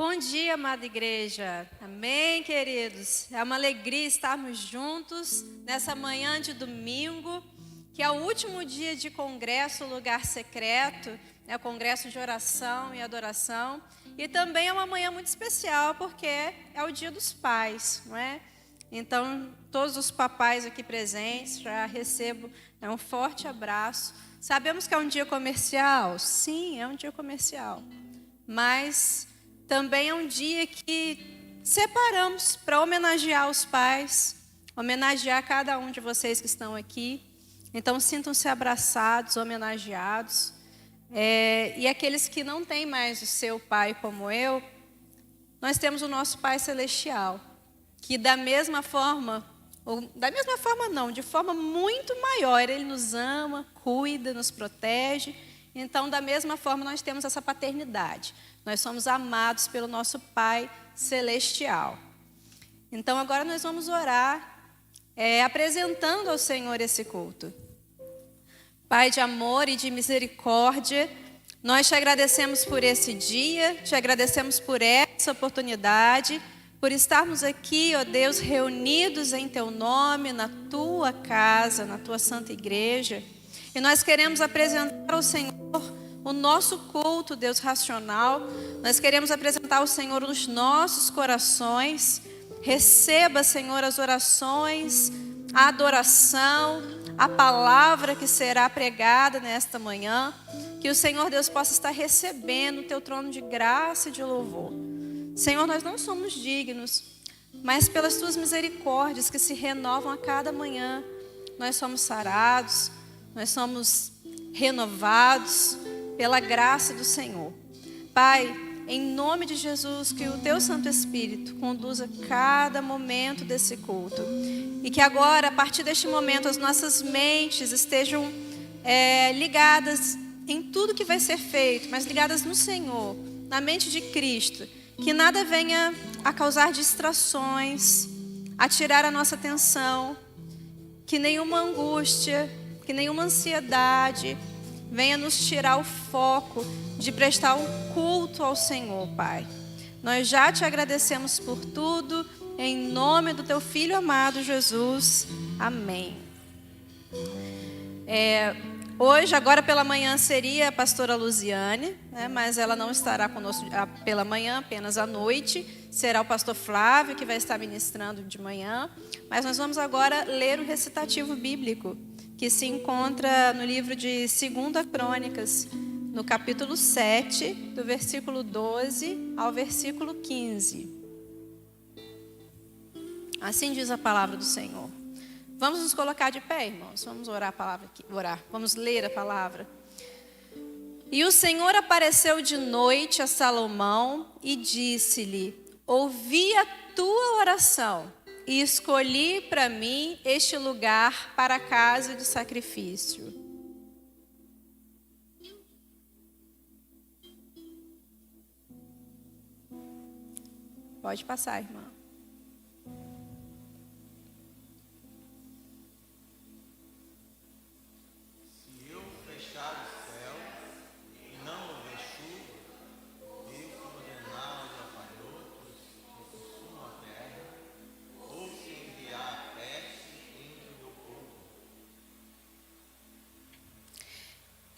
Bom dia, amada igreja. Amém, queridos? É uma alegria estarmos juntos nessa manhã de domingo, que é o último dia de congresso Lugar Secreto, o congresso de oração e adoração. E também é uma manhã muito especial, porque é o dia dos pais, não é? Então, todos os papais aqui presentes, já recebo um forte abraço. Sabemos que é um dia comercial? Sim, é um dia comercial. Mas também é um dia que separamos para homenagear os pais, homenagear cada um de vocês que estão aqui. Então, sintam-se abraçados, homenageados. E aqueles que não têm mais o seu pai como eu, nós temos o nosso Pai Celestial, que da mesma forma, ou da mesma forma não, de forma muito maior, Ele nos ama, cuida, nos protege. Então, da mesma forma, nós temos essa paternidade. Nós somos amados pelo nosso Pai Celestial. Então, agora nós vamos orar, apresentando ao Senhor esse culto. Pai de amor e de misericórdia, nós te agradecemos por esse dia, te agradecemos por essa oportunidade, por estarmos aqui, ó Deus, reunidos em Teu nome, na Tua casa, na Tua santa igreja. E nós queremos apresentar ao Senhor o nosso culto, Deus racional. Nós queremos apresentar ao Senhor os nossos corações. Receba, Senhor, as orações, a adoração, a palavra que será pregada nesta manhã. Que o Senhor Deus possa estar recebendo o Teu trono de graça e de louvor. Senhor, nós não somos dignos, mas pelas Tuas misericórdias que se renovam a cada manhã, nós somos sarados, nós somos renovados pela graça do Senhor. Pai, em nome de Jesus, que o Teu Santo Espírito conduza cada momento desse culto. E que agora, a partir deste momento, as nossas mentes estejam ligadas em tudo que vai ser feito, mas ligadas no Senhor, na mente de Cristo. Que nada venha a causar distrações, a tirar a nossa atenção. Que nenhuma angústia, que nenhuma ansiedade venha nos tirar o foco de prestar o culto ao Senhor, Pai. Nós já te agradecemos por tudo, em nome do Teu Filho amado Jesus. Amém. Hoje, agora pela manhã, seria a pastora Luziane, mas ela não estará conosco pela manhã, apenas à noite. Será o pastor Flávio que vai estar ministrando de manhã. Mas nós vamos agora ler o recitativo bíblico, que se encontra no livro de 2 Crônicas, no capítulo 7, do versículo 12 ao versículo 15. Assim diz a palavra do Senhor. Vamos nos colocar de pé, irmãos. Vamos orar a palavra aqui. Vamos ler a palavra. E o Senhor apareceu de noite a Salomão e disse-lhe: ouvi a tua oração e escolhi para mim este lugar para a casa de sacrifício. Pode passar, irmã.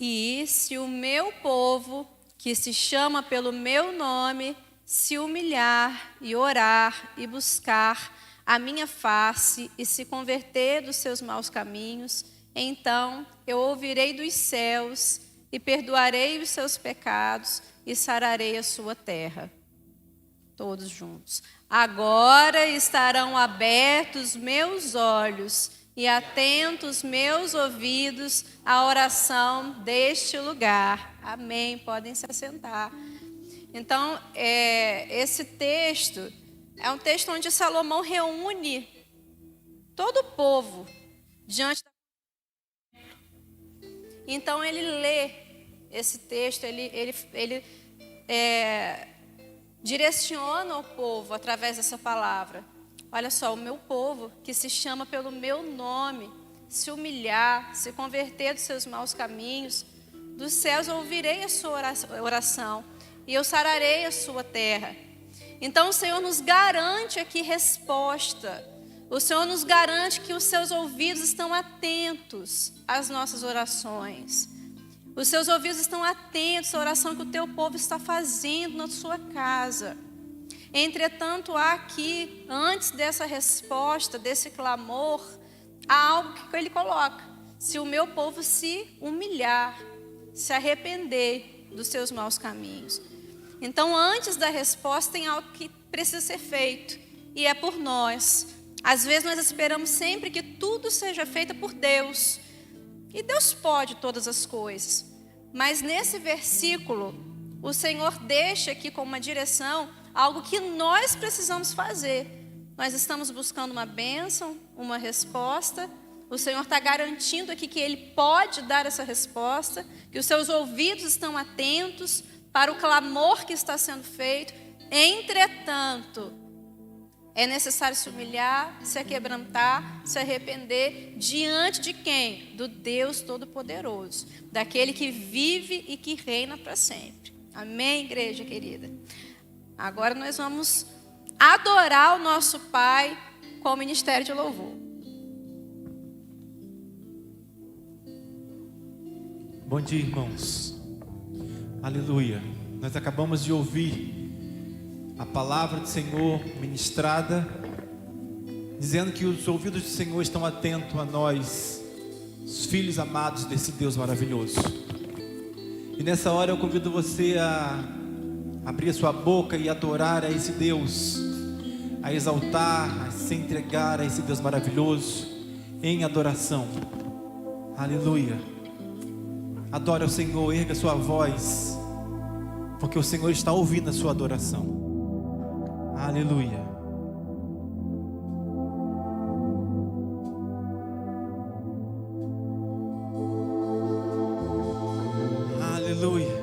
E se o meu povo, que se chama pelo meu nome, se humilhar e orar e buscar a minha face e se converter dos seus maus caminhos, então eu ouvirei dos céus e perdoarei os seus pecados e sararei a sua terra. Todos juntos. Agora estarão abertos meus olhos e atentos meus ouvidos à oração deste lugar. Amém. Podem se assentar. Então, esse texto é um texto onde Salomão reúne todo o povo diante da... Então, ele lê esse texto, ele direciona o povo através dessa palavra. Olha só, o meu povo, que se chama pelo meu nome, se humilhar, se converter dos seus maus caminhos, dos céus eu ouvirei a sua oração e eu sararei a sua terra. Então o Senhor nos garante aqui resposta. O Senhor nos garante que os seus ouvidos estão atentos às nossas orações. Os seus ouvidos estão atentos à oração que o teu povo está fazendo na sua casa. Entretanto, há aqui, antes dessa resposta, desse clamor, há algo que ele coloca. Se o meu povo se humilhar, se arrepender dos seus maus caminhos. Então, antes da resposta, tem algo que precisa ser feito. E é por nós. Às vezes nós esperamos sempre que tudo seja feito por Deus. E Deus pode todas as coisas. Mas nesse versículo, o Senhor deixa aqui como uma direção algo que nós precisamos fazer. Nós estamos buscando uma bênção, uma resposta. O Senhor está garantindo aqui que Ele pode dar essa resposta, que os seus ouvidos estão atentos para o clamor que está sendo feito. Entretanto, é necessário se humilhar, se quebrantar, se arrepender diante de quem? Do Deus Todo-Poderoso, daquele que vive e que reina para sempre. Amém, igreja querida? Agora nós vamos adorar o nosso Pai com o ministério de louvor. Bom dia, irmãos. Aleluia. Nós acabamos de ouvir a palavra do Senhor ministrada, dizendo que os ouvidos do Senhor estão atentos a nós, os filhos amados desse Deus maravilhoso. E nessa hora eu convido você a abrir a sua boca e adorar a esse Deus, a exaltar, a se entregar a esse Deus maravilhoso em adoração. Aleluia. Adore ao Senhor, erga sua voz, porque o Senhor está ouvindo a sua adoração. Aleluia. Aleluia.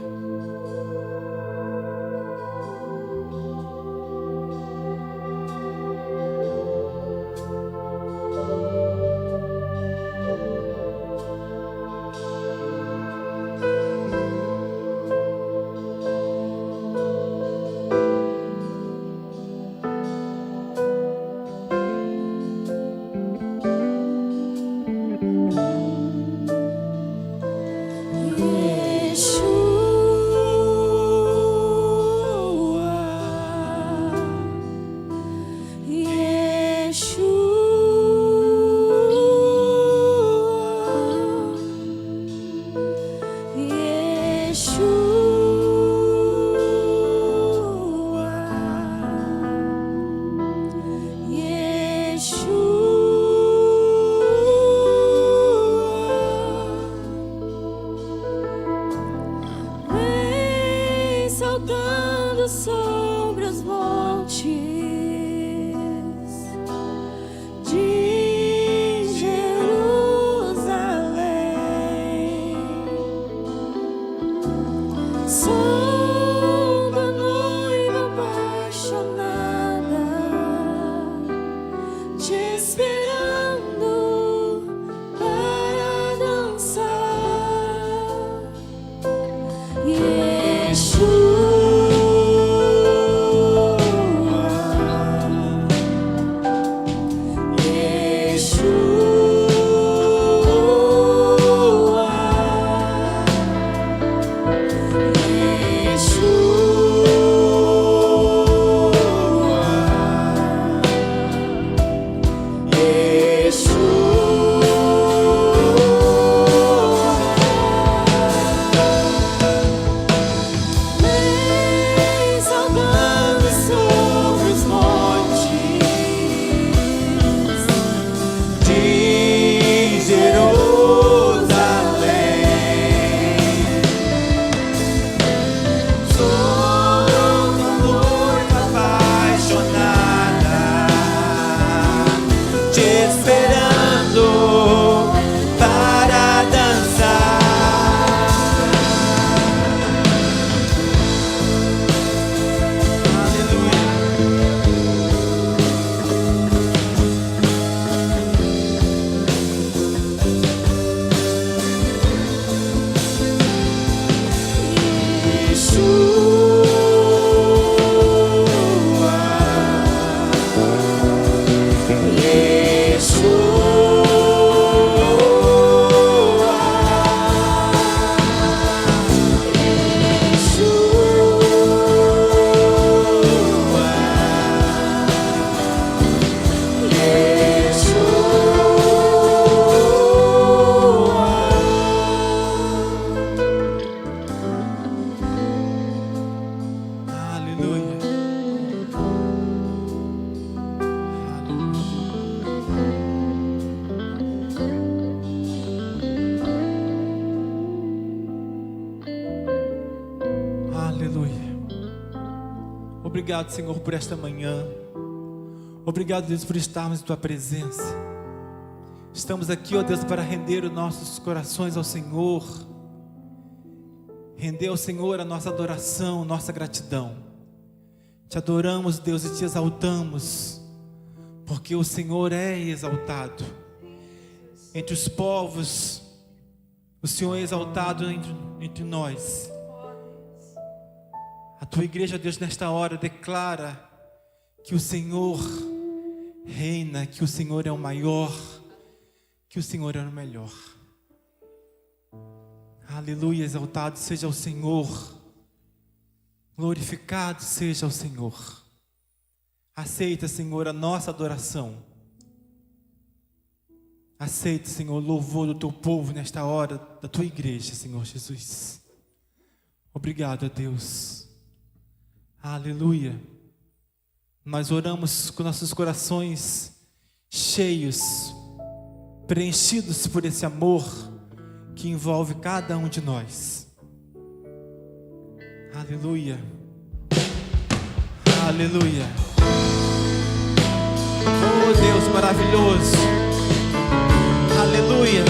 Sobre os montes de Jerusalém, som da noiva apaixonada, te esperando para dançar. Yeshua. Aleluia. Obrigado, Senhor, por esta manhã. Obrigado, Deus, por estarmos em Tua presença. Estamos aqui, ó Deus, para render os nossos corações ao Senhor. Render ao Senhor a nossa adoração, nossa gratidão. Te adoramos, Deus, e te exaltamos, porque o Senhor é exaltado. Entre os povos, o Senhor é exaltado entre nós. A Tua igreja, Deus, nesta hora declara que o Senhor reina, que o Senhor é o maior, que o Senhor é o melhor. Aleluia, exaltado seja o Senhor, glorificado seja o Senhor. Aceita, Senhor, a nossa adoração. Aceita, Senhor, o louvor do Teu povo nesta hora, da Tua igreja, Senhor Jesus. Obrigado, a Deus. Aleluia. Nós oramos com nossos corações cheios, preenchidos por esse amor que envolve cada um de nós. Aleluia. Aleluia. Oh Deus maravilhoso. Aleluia.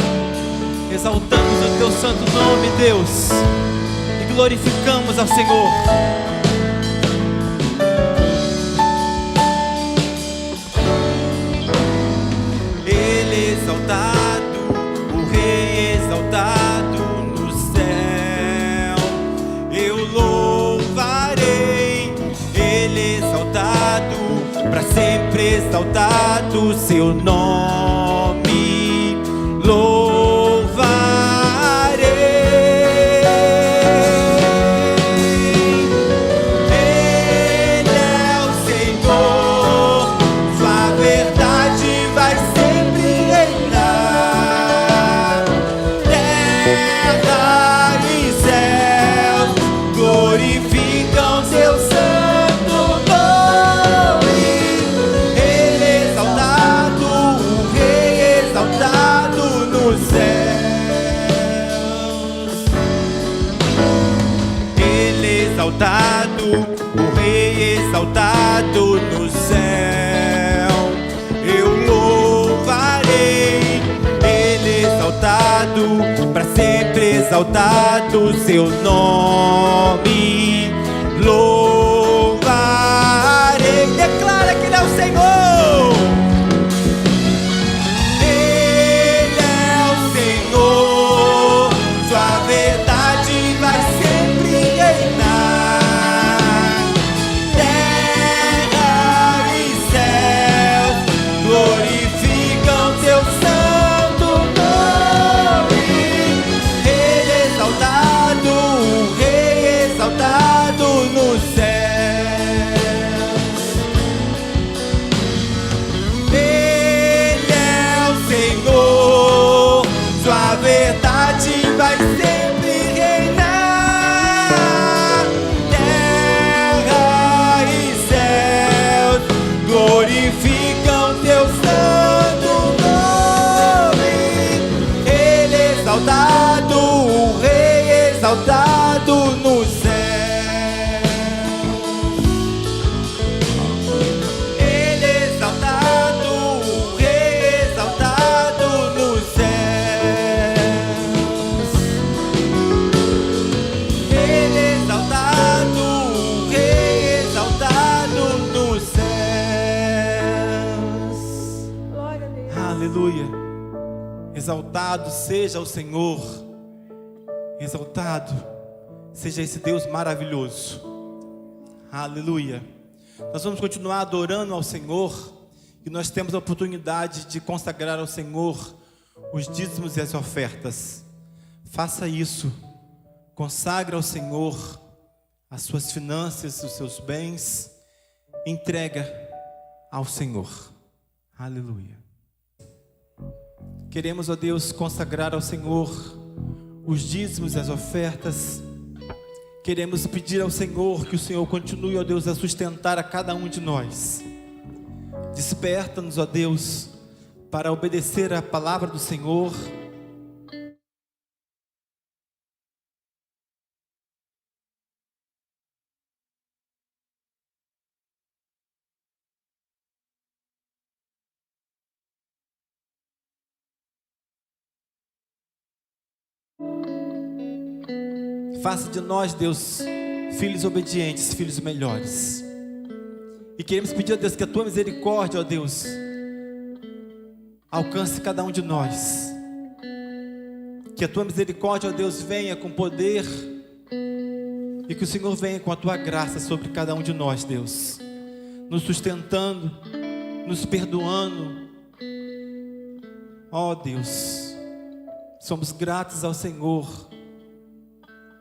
Exaltamos o Teu santo nome, Deus, e glorificamos ao Senhor. Exaltado, o Rei exaltado no céu, eu louvarei, Ele exaltado, para sempre exaltado seu nome, louvarei. Ele é o Senhor, sua verdade vai sempre reinar. Terra e céus glorificam seu santo nome. Ele exaltado, o Rei exaltado nos céus. Ele exaltado, o Rei exaltado no céu, eu louvarei. Ele exaltado, para sempre exaltado seu nome, louvarei. Declara que Ele é o Senhor. Ele é o Senhor, sua verdade vai sempre reinar. Terra e céus glorificam seu santo nome. Ele exaltado, o Rei exaltado nos céus. Ele é o Senhor, sua verdade vai sempre reinar. Terra e céus glorificam teu santo nome. Ele exaltado, o Rei exaltado nos céus. Ele exaltado, o Rei exaltado nos céus. Ele exaltado, o Rei exaltado nos céus. Glória a Deus. Aleluia. Exaltado seja o Senhor. Exaltado seja esse Deus maravilhoso. Aleluia. Nós vamos continuar adorando ao Senhor, e nós temos a oportunidade de consagrar ao Senhor os dízimos e as ofertas. Faça isso. Consagre ao Senhor as suas finanças, os seus bens. Entrega ao Senhor. Aleluia. Queremos, ó Deus, consagrar ao Senhor os dízimos e as ofertas. Queremos pedir ao Senhor que o Senhor continue, ó Deus, a sustentar a cada um de nós. Desperta-nos, ó Deus, para obedecer a palavra do Senhor, Faça de nós, Deus, filhos obedientes, filhos melhores. E queremos pedir a Deus que a tua misericórdia, ó Deus, alcance cada um de nós. Que a tua misericórdia, ó Deus, venha com poder e que o Senhor venha com a tua graça sobre cada um de nós, Deus, nos sustentando, nos perdoando. Ó Deus, somos gratos ao Senhor,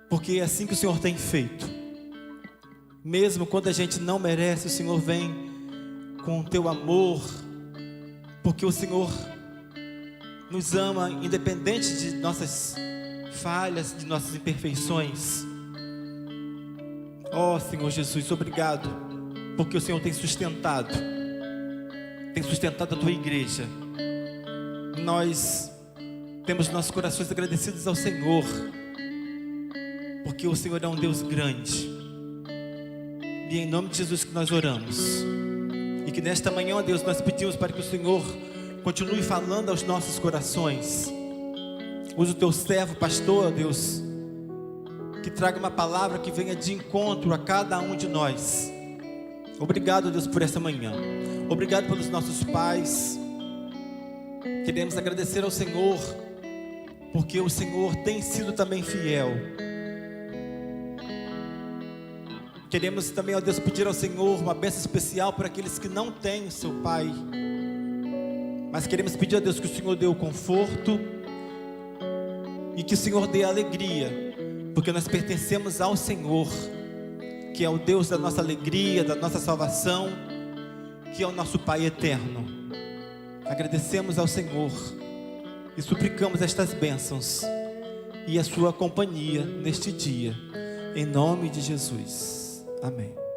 porque é assim que o Senhor tem feito. Mesmo quando a gente não merece, o Senhor vem com o teu amor, porque o Senhor nos ama independente de nossas falhas, de nossas imperfeições. Ó Senhor Jesus, obrigado, porque o Senhor tem sustentado a tua igreja. Nós temos nossos corações agradecidos ao Senhor, porque o Senhor é um Deus grande. E é em nome de Jesus que nós oramos. E que nesta manhã, ó Deus, nós pedimos para que o Senhor continue falando aos nossos corações. Usa o teu servo, pastor, ó Deus, que traga uma palavra que venha de encontro a cada um de nós. Obrigado, Deus, por essa manhã. Obrigado pelos nossos pais. Queremos agradecer ao Senhor, porque o Senhor tem sido também fiel. Queremos também, ó Deus, pedir ao Senhor uma bênção especial para aqueles que não têm o seu pai. Mas queremos pedir a Deus que o Senhor dê o conforto e que o Senhor dê a alegria, porque nós pertencemos ao Senhor, que é o Deus da nossa alegria, da nossa salvação, que é o nosso Pai eterno. Agradecemos ao Senhor e suplicamos estas bênçãos e a sua companhia neste dia, em nome de Jesus. Amém. Amém.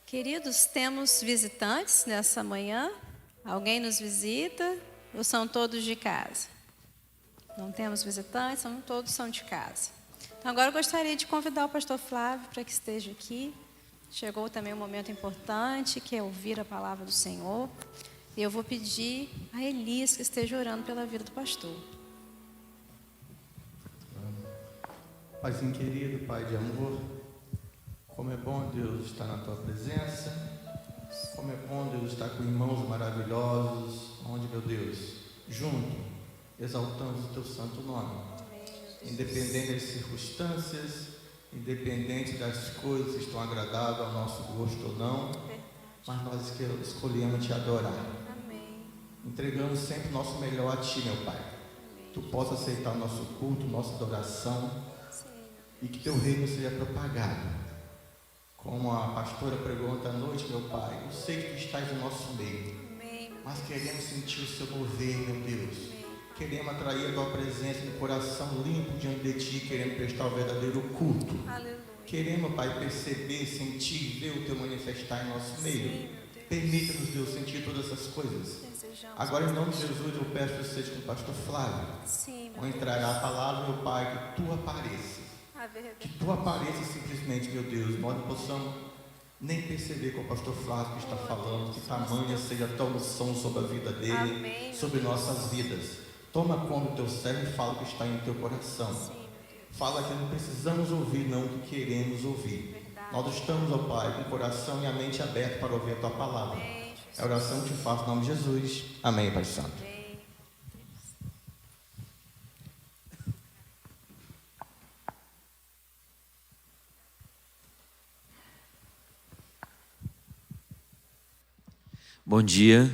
Queridos, temos visitantes nessa manhã? Alguém nos visita ou são todos de casa? Não temos visitantes, todos são de casa. Então agora eu gostaria de convidar o pastor Flávio para que esteja aqui. Chegou também um momento importante, que é ouvir a palavra do Senhor. E eu vou pedir a Elis que esteja orando pela vida do pastor. Paizinho querido, Pai de amor, como é bom, Deus, estar na Tua presença. Como é bom, Deus, estar com irmãos maravilhosos, onde, meu Deus, junto, exaltamos o Teu santo nome. Independente das circunstâncias, independente das coisas que estão agradáveis ao nosso gosto ou não, mas nós escolhemos Te adorar. Entregamos sempre o nosso melhor a Ti, meu Pai. Tu possa aceitar o nosso culto, nossa adoração, e que Teu reino seja propagado. Como a pastora pregou ontem à noite, meu Pai, eu sei que Tu estás no nosso meio, mas queremos sentir o Seu mover, meu Deus. Queremos atrair a Tua presença no coração limpo diante de Ti, queremos prestar o verdadeiro culto. Aleluia. Queremos, Pai, perceber, sentir, ver o Teu manifestar em nosso meio. Permita-nos, Deus, sentir todas essas coisas. Agora, em nome de Jesus, eu peço que seja com o pastor Flávio. Ao entrar a palavra, meu Pai, que Tu apareça. Que Tu apareça simplesmente, meu Deus. Nós não possamos nem perceber com o pastor Flávio que está falando, que tamanha seja a Tua unção sobre a vida dele, sobre nossas vidas. Toma conta do Teu servo e fala o que está em Teu coração. Fala que não precisamos ouvir, não que queremos ouvir. Nós estamos, ó Pai, com o coração e a mente aberta para ouvir a Tua palavra. É a oração que Te faço em nome de Jesus. Amém, Pai Santo. Bom dia.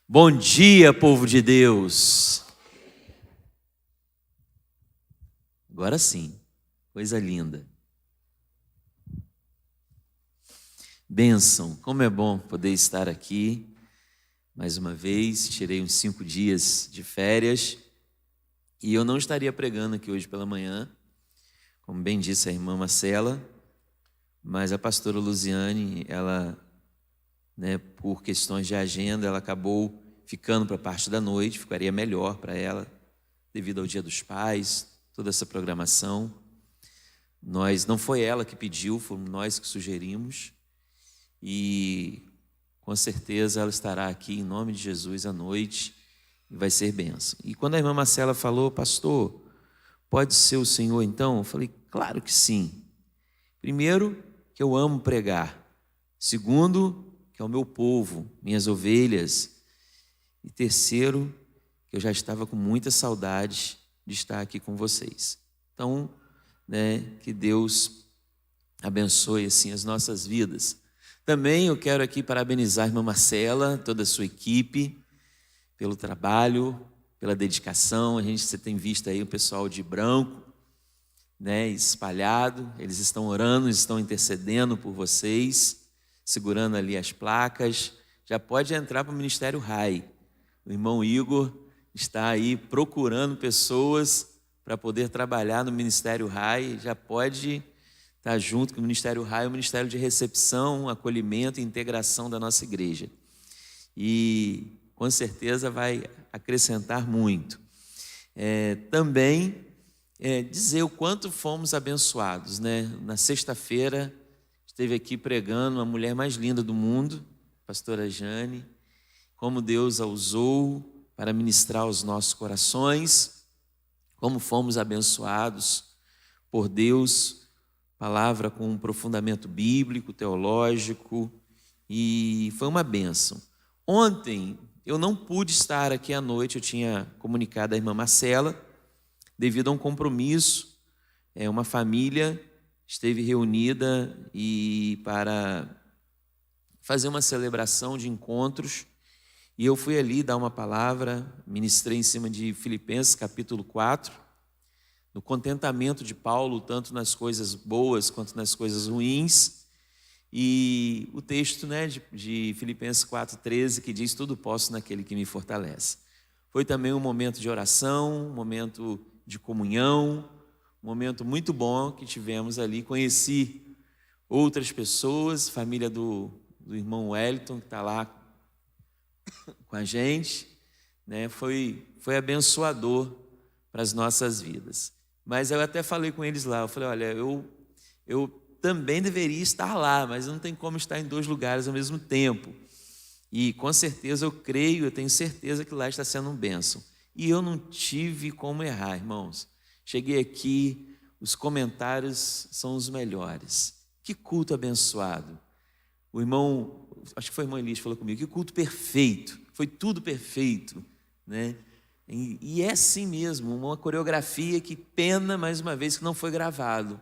Bom dia, povo de Deus. Agora sim, coisa linda. Bênção, como é bom poder estar aqui mais uma vez, tirei uns 5 dias de férias e eu não estaria pregando aqui hoje pela manhã, como bem disse a irmã Marcela, mas a pastora Luziane, ela, por questões de agenda, ela acabou ficando para a parte da noite, ficaria melhor para ela, devido ao Dia dos Pais, toda essa programação. Não foi ela que pediu, fomos nós que sugerimos, e com certeza ela estará aqui em nome de Jesus à noite e vai ser bênção. E quando a irmã Marcela falou, pastor, pode ser o senhor então? Eu falei, claro que sim. Primeiro, que eu amo pregar. Segundo, que é o meu povo, minhas ovelhas. E terceiro, que eu já estava com muita saudade de estar aqui com vocês. Então, que Deus abençoe assim as nossas vidas. Também eu quero aqui parabenizar a irmã Marcela, toda a sua equipe, pelo trabalho, pela dedicação. Você tem visto aí o pessoal de branco, espalhado. Eles estão orando, estão intercedendo por vocês, segurando ali as placas. Já pode entrar para o Ministério RAI. O irmão Igor está aí procurando pessoas para poder trabalhar no Ministério RAI. Já pode estar junto com o Ministério RAI, o Ministério de Recepção, Acolhimento e Integração da nossa igreja. E com certeza vai acrescentar muito. Também dizer o quanto fomos abençoados. Na sexta-feira, esteve aqui pregando a mulher mais linda do mundo, a pastora Jane, como Deus a usou para ministrar aos nossos corações, como fomos abençoados por Deus, palavra com um aprofundamento bíblico, teológico, e foi uma bênção. Ontem eu não pude estar aqui à noite, eu tinha comunicado à irmã Marcela, devido a um compromisso, uma família esteve reunida e para fazer uma celebração de encontros, e eu fui ali dar uma palavra, ministrei em cima de Filipenses capítulo 4, no contentamento de Paulo, tanto nas coisas boas quanto nas coisas ruins, e o texto de Filipenses 4,13, que diz, tudo posso naquele que me fortalece. Foi também um momento de oração, um momento de comunhão, um momento muito bom que tivemos ali. Conheci outras pessoas, família do irmão Wellington, que está lá com a gente, foi abençoador para as nossas vidas. Mas eu até falei com eles lá, eu falei, olha, eu também deveria estar lá, mas não tem como estar em 2 lugares ao mesmo tempo. E com certeza eu tenho certeza que lá está sendo uma bênção. E eu não tive como errar, irmãos. Cheguei aqui, os comentários são os melhores. Que culto abençoado. O irmão, acho que foi o irmão Elias que falou comigo, que culto perfeito, foi tudo perfeito, E é assim mesmo, uma coreografia que pena, mais uma vez, que não foi gravado.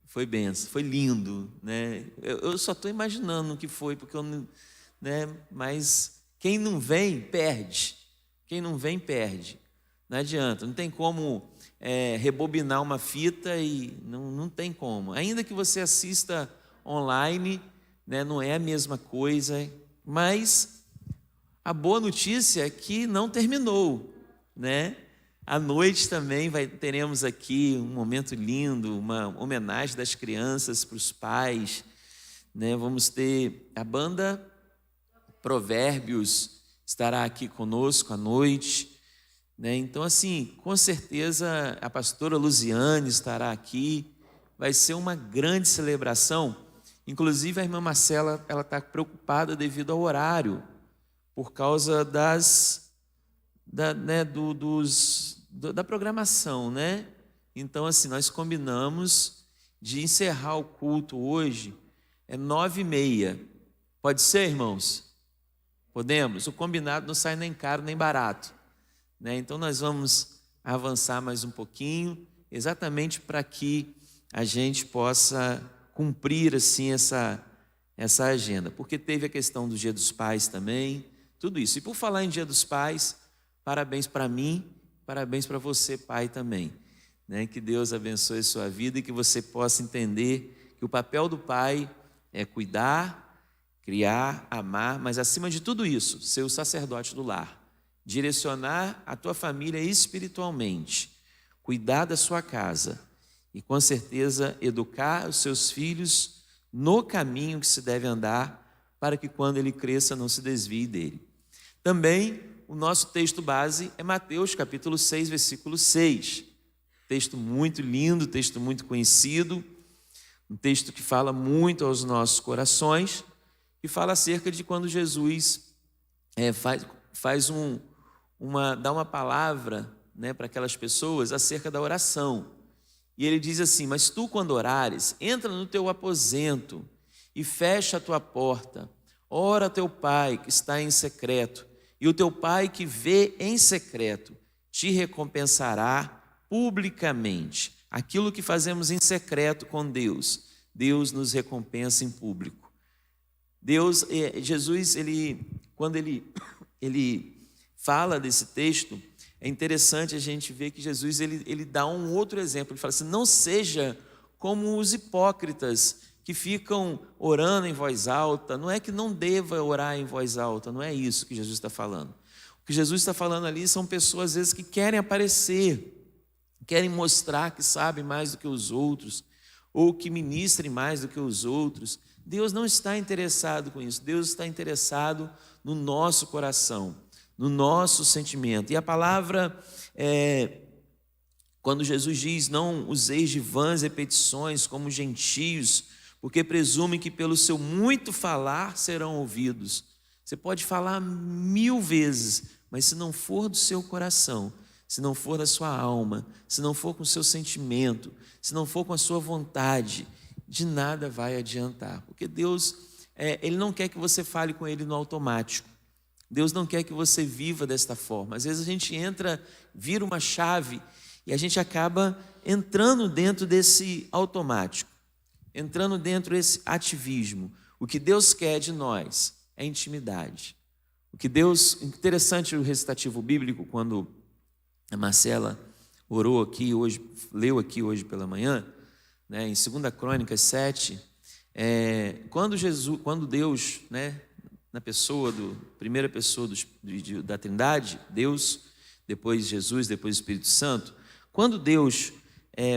Foi benção, foi lindo, Eu só estou imaginando o que foi, porque mas quem não vem, perde. Quem não vem, perde. Não adianta, não tem como rebobinar uma fita e não tem como. Ainda que você assista online, não é a mesma coisa, mas a boa notícia é que não terminou, À noite também teremos aqui um momento lindo, uma homenagem das crianças para os pais, Vamos ter a banda Provérbios estará aqui conosco à noite, Então, assim, com certeza a pastora Luziane estará aqui. Vai ser uma grande celebração. Inclusive a irmã Marcela, ela está preocupada devido ao horário, por causa da programação, Então, assim, nós combinamos de encerrar o culto hoje, 9h30. Pode ser, irmãos? Podemos? O combinado não sai nem caro nem barato, Então, nós vamos avançar mais um pouquinho, exatamente para que a gente possa cumprir, assim, essa agenda. Porque teve a questão do Dia dos Pais também, tudo isso. E por falar em Dia dos Pais, parabéns para mim, parabéns para você, pai, também. Que Deus abençoe a sua vida e que você possa entender que o papel do pai é cuidar, criar, amar, mas acima de tudo isso, ser o sacerdote do lar, direcionar a tua família espiritualmente, cuidar da sua casa e com certeza educar os seus filhos no caminho que se deve andar, para que quando ele cresça não se desvie dele. Também o nosso texto base é Mateus capítulo 6, versículo 6. Texto muito lindo, texto muito conhecido, um texto que fala muito aos nossos corações, que fala acerca de quando Jesus dá uma palavra, né, para aquelas pessoas acerca da oração. E ele diz assim: mas tu, quando orares, entra no teu aposento e fecha a tua porta, ora a teu pai que está em secreto, e o teu pai que vê em secreto te recompensará publicamente. Aquilo que fazemos em secreto com Deus, Deus nos recompensa em público. Jesus, quando ele fala desse texto, é interessante a gente ver que Jesus ele dá um outro exemplo. Ele fala assim: não seja como os hipócritas que ficam orando em voz alta. Não é que não deva orar em voz alta, não é isso que Jesus está falando. O que Jesus está falando ali são pessoas, às vezes, que querem aparecer, querem mostrar que sabem mais do que os outros, ou que ministrem mais do que os outros. Deus não está interessado com isso. Deus está interessado no nosso coração, no nosso sentimento. E a palavra, quando Jesus diz: não useis de vãs repetições como gentios, porque presumem que pelo seu muito falar serão ouvidos. Você pode falar 1000 vezes, mas se não for do seu coração, se não for da sua alma, se não for com o seu sentimento, se não for com a sua vontade, de nada vai adiantar. Porque Deus, Ele não quer que você fale com Ele no automático. Deus não quer que você viva desta forma. Às vezes a gente vira uma chave e a gente acaba entrando dentro desse automático, entrando dentro desse ativismo. O que Deus quer de nós é intimidade. Interessante o recitativo bíblico, quando a Marcela orou aqui hoje, leu aqui hoje pela manhã, né, em 2 Crônicas 7, quando Deus, né, na primeira pessoa da Trindade, Deus, depois Jesus, depois o Espírito Santo, quando Deus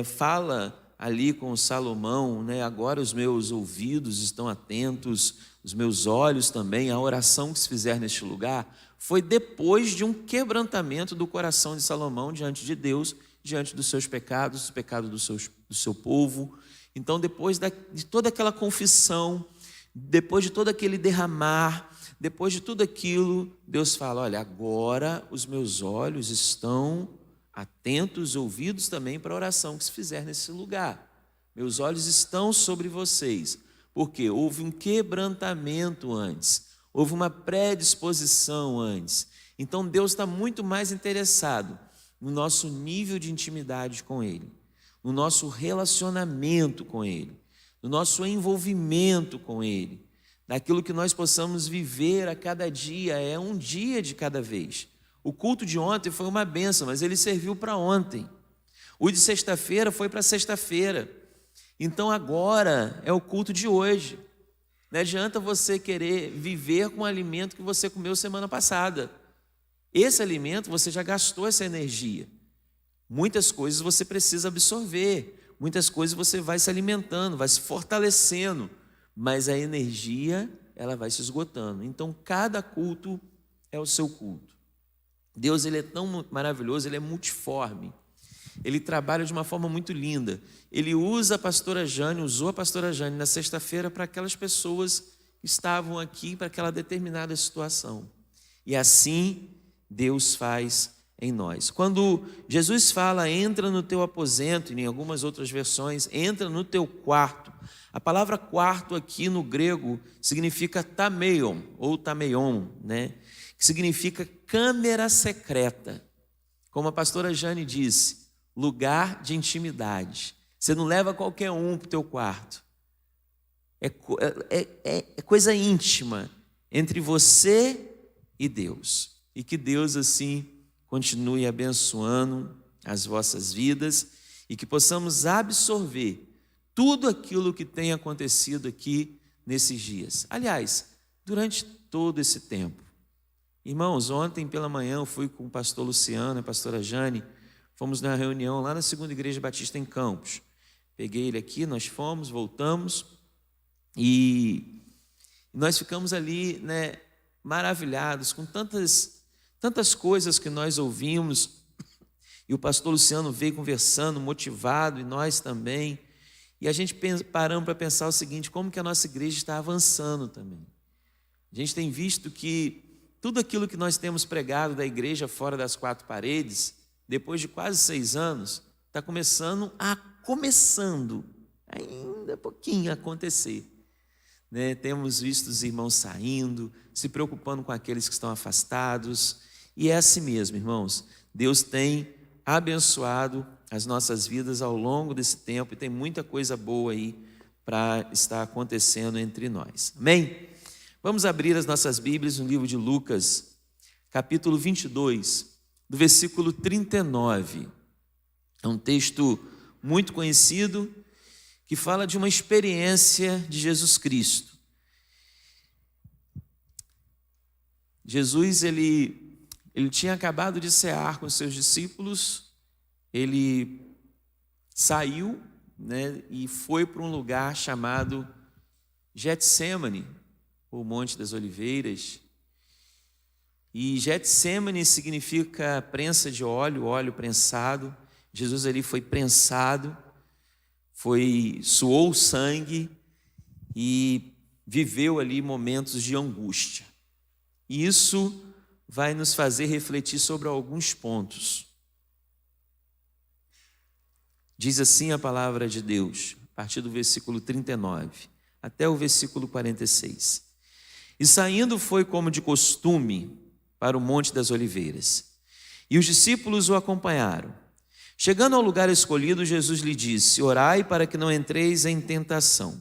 fala ali com Salomão, né, agora os meus ouvidos estão atentos, os meus olhos também, a oração que se fizer neste lugar, foi depois de um quebrantamento do coração de Salomão diante de Deus, diante dos seus pecados, dos pecados do seu povo. Então, depois de toda aquela confissão, depois de todo aquele derramar, depois de tudo aquilo, Deus fala: olha, agora os meus olhos estão atentos, ouvidos também para a oração que se fizer nesse lugar. Meus olhos estão sobre vocês, porque houve um quebrantamento antes, houve uma predisposição antes. Então Deus está muito mais interessado no nosso nível de intimidade com Ele, no nosso relacionamento com Ele, no nosso envolvimento com Ele, naquilo que nós possamos viver a cada dia, é um dia de cada vez. O culto de ontem foi uma bênção, mas ele serviu para ontem. O de sexta-feira foi para sexta-feira. Então agora é o culto de hoje. Não adianta você querer viver com o alimento que você comeu semana passada. Esse alimento, você já gastou essa energia. Muitas coisas você precisa absorver, muitas coisas você vai se alimentando, vai se fortalecendo, mas a energia, ela vai se esgotando. Então cada culto é o seu culto. Deus, ele é tão maravilhoso, ele é multiforme. Ele trabalha de uma forma muito linda. Ele usou a pastora Jane na sexta-feira para aquelas pessoas que estavam aqui para aquela determinada situação. E assim Deus faz em nós. Quando Jesus fala, entra no teu aposento, e em algumas outras versões, entra no teu quarto. A palavra quarto aqui no grego significa tameion, ou tameion, né? Que significa câmara secreta. Como a pastora Jane disse, lugar de intimidade. Você não leva qualquer um para o teu quarto. É coisa íntima entre você e Deus. E que Deus assim continue abençoando as vossas vidas e que possamos absorver tudo aquilo que tem acontecido aqui nesses dias. Aliás, durante todo esse tempo. Irmãos, ontem pela manhã eu fui com o pastor Luciano e a pastora Jane, fomos na reunião lá na Segunda Igreja Batista em Campos. Peguei ele aqui, nós fomos, voltamos e nós ficamos ali, né, maravilhados com tantas coisas que nós ouvimos. E o pastor Luciano veio conversando, motivado, e nós também. E a gente paramos para pensar o seguinte: como que a nossa igreja está avançando também. A gente tem visto que tudo aquilo que nós temos pregado da igreja fora das quatro paredes, depois de quase 6 anos, está começando ainda pouquinho a acontecer. Né? Temos visto os irmãos saindo, se preocupando com aqueles que estão afastados, e é assim mesmo, irmãos. Deus tem abençoado as nossas vidas ao longo desse tempo, e tem muita coisa boa aí para estar acontecendo entre nós. Amém? Vamos abrir as nossas Bíblias no livro de Lucas, capítulo 22, do versículo 39. É um texto muito conhecido, que fala de uma experiência de Jesus Cristo. Jesus, ele tinha acabado de cear com os seus discípulos, ele saiu, né, e foi para um lugar chamado Getsêmani, o Monte das Oliveiras. E Getsêmani significa prensa de óleo, óleo prensado. Jesus ali foi prensado, suou sangue e viveu ali momentos de angústia. E isso vai nos fazer refletir sobre alguns pontos. Diz assim a palavra de Deus, a partir do versículo 39 até o versículo 46. E saindo foi como de costume para o Monte das Oliveiras, e os discípulos o acompanharam. Chegando ao lugar escolhido, Jesus lhe disse: orai para que não entreis em tentação.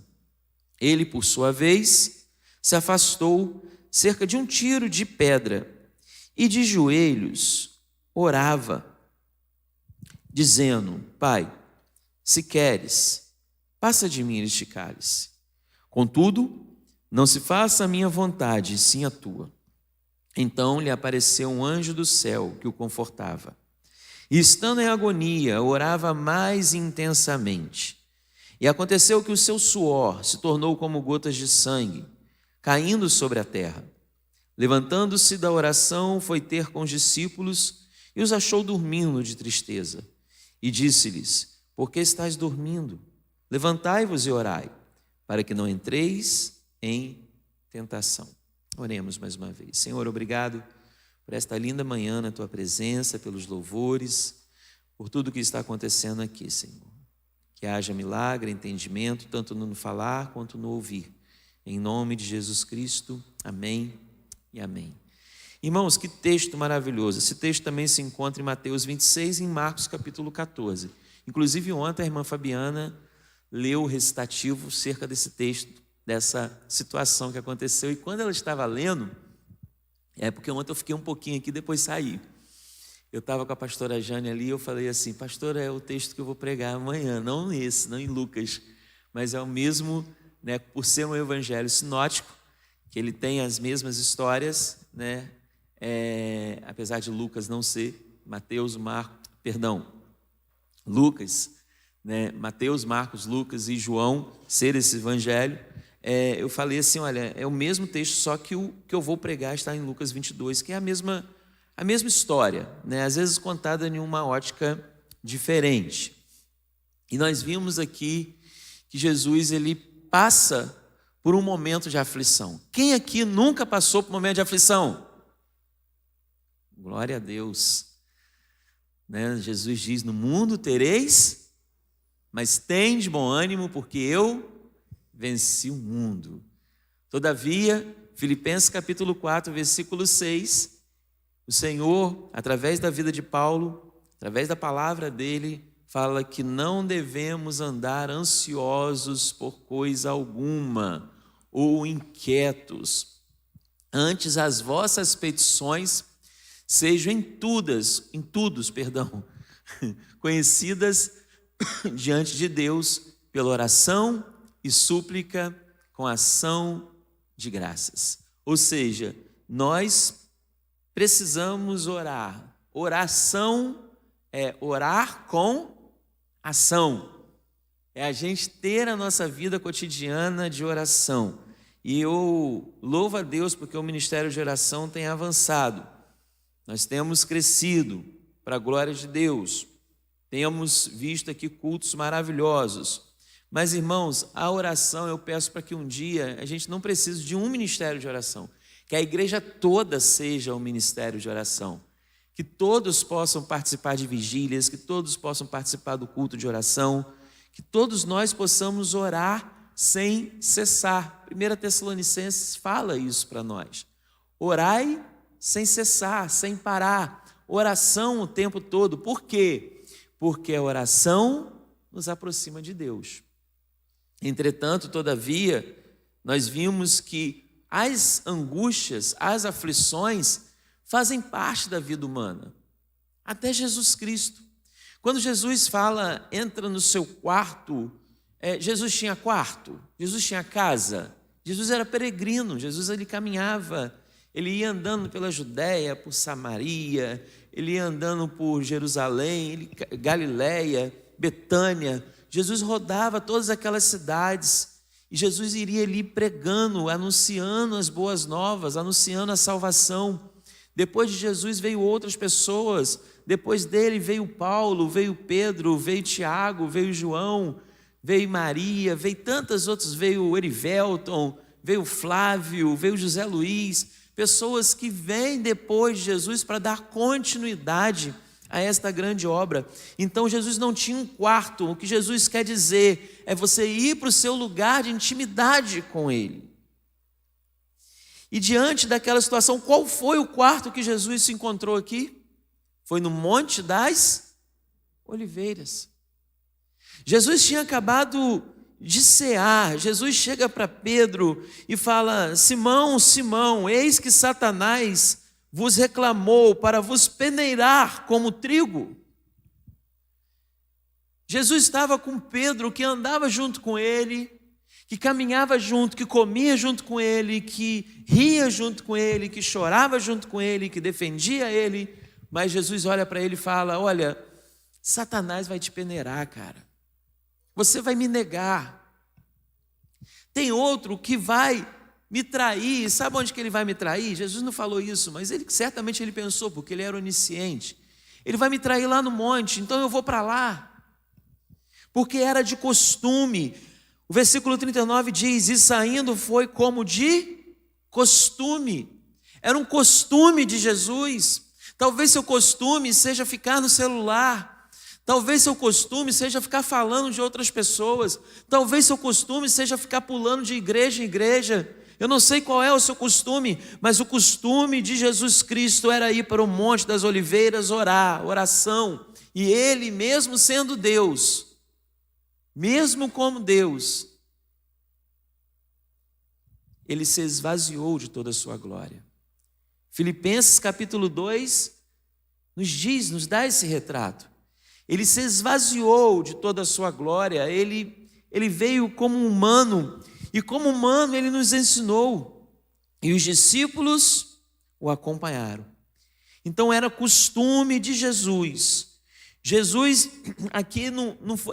Ele, por sua vez, se afastou cerca de um tiro de pedra e de joelhos orava, dizendo: Pai, se queres, passa de mim este cálice. Contudo, não se faça a minha vontade, sim a tua. Então lhe apareceu um anjo do céu que o confortava. E estando em agonia, orava mais intensamente. E aconteceu que o seu suor se tornou como gotas de sangue, caindo sobre a terra. Levantando-se da oração, foi ter com os discípulos e os achou dormindo de tristeza. E disse-lhes: por que estáis dormindo? Levantai-vos e orai, para que não entreis em tentação. Oremos mais uma vez. Senhor, obrigado por esta linda manhã na tua presença, pelos louvores, por tudo que está acontecendo aqui, Senhor. Que haja milagre, entendimento, tanto no falar quanto no ouvir. Em nome de Jesus Cristo, amém e amém. Irmãos, que texto maravilhoso. Esse texto também se encontra em Mateus 26 e em Marcos capítulo 14. Inclusive ontem a irmã Fabiana leu o recitativo cerca desse texto, dessa situação que aconteceu. E quando ela estava lendo, porque ontem eu fiquei um pouquinho aqui, depois saí. Eu estava com a pastora Jane ali, eu falei assim: pastora, é o texto que eu vou pregar amanhã, não esse, não em Lucas, mas é o mesmo, né, por ser um evangelho sinótico, que ele tem as mesmas histórias, né, apesar de Lucas não ser, Lucas, né, Mateus, Marcos, Lucas e João ser esse evangelho. Eu falei assim: olha, é o mesmo texto, só que o que eu vou pregar está em Lucas 22, que é a mesma história, né? Às vezes contada em uma ótica diferente. E nós vimos aqui que Jesus, ele passa por um momento de aflição. Quem aqui nunca passou por um momento de aflição? Glória a Deus, né? Jesus diz: no mundo tereis, mas tende bom ânimo, porque eu venci o mundo. Todavia, Filipenses capítulo 4, versículo 6, o Senhor, através da vida de Paulo, através da palavra dele, fala que não devemos andar ansiosos por coisa alguma ou inquietos. Antes, as vossas petições sejam em todos, conhecidas diante de Deus pela oração e súplica com ação de graças. Ou seja, nós precisamos orar. Oração é orar com ação. É a gente ter a nossa vida cotidiana de oração. E eu louvo a Deus porque o ministério de oração tem avançado. Nós temos crescido para a glória de Deus. Temos visto aqui cultos maravilhosos. Mas, irmãos, a oração, eu peço para que um dia a gente não precise de um ministério de oração, que a igreja toda seja um ministério de oração, que todos possam participar de vigílias, que todos possam participar do culto de oração, que todos nós possamos orar sem cessar. 1 Tessalonicenses fala isso para nós. Orai sem cessar, sem parar. Oração o tempo todo. Por quê? Porque a oração nos aproxima de Deus. Entretanto, todavia, nós vimos que as angústias, as aflições fazem parte da vida humana. Até Jesus Cristo. Quando Jesus fala, entra no seu quarto, Jesus tinha quarto, Jesus tinha casa, Jesus era peregrino, Jesus ele caminhava, ele ia andando pela Judéia, por Samaria, ele ia andando por Jerusalém, Galiléia, Betânia. Jesus rodava todas aquelas cidades e Jesus iria ali pregando, anunciando as boas novas, anunciando a salvação. Depois de Jesus veio outras pessoas, depois dele veio Paulo, veio Pedro, veio Tiago, veio João, veio Maria, veio tantas outras, veio Erivelton, veio Flávio, veio José Luiz, pessoas que vêm depois de Jesus para dar continuidade a esta grande obra. Então Jesus não tinha um quarto. O que Jesus quer dizer é você ir para o seu lugar de intimidade com Ele. E diante daquela situação, qual foi o quarto que Jesus se encontrou aqui? Foi no Monte das Oliveiras. Jesus tinha acabado de cear. Jesus chega para Pedro e fala: Simão, Simão, eis que Satanás vos reclamou para vos peneirar como trigo. Jesus estava com Pedro, que andava junto com ele, que caminhava junto, que comia junto com ele, que ria junto com ele, que chorava junto com ele, que defendia ele. Mas Jesus olha para ele e fala: olha, Satanás vai te peneirar, cara. Você vai me negar. Tem outro que vai me trair. Sabe onde que ele vai me trair? Jesus não falou isso, mas certamente ele pensou, porque ele era onisciente. Ele vai me trair lá no monte, então eu vou para lá. Porque era de costume. O versículo 39 diz: e saindo foi como de costume. Era um costume de Jesus. Talvez seu costume seja ficar no celular. Talvez seu costume seja ficar falando de outras pessoas. Talvez seu costume seja ficar pulando de igreja em igreja. Eu não sei qual é o seu costume, mas o costume de Jesus Cristo era ir para o Monte das Oliveiras orar, oração. E Ele, mesmo sendo Deus, mesmo como Deus, Ele se esvaziou de toda a sua glória. Filipenses capítulo 2 nos dá esse retrato. Ele se esvaziou de toda a sua glória, ele veio como humano, e como humano ele nos ensinou, e os discípulos o acompanharam. Então era costume de Jesus. Jesus aqui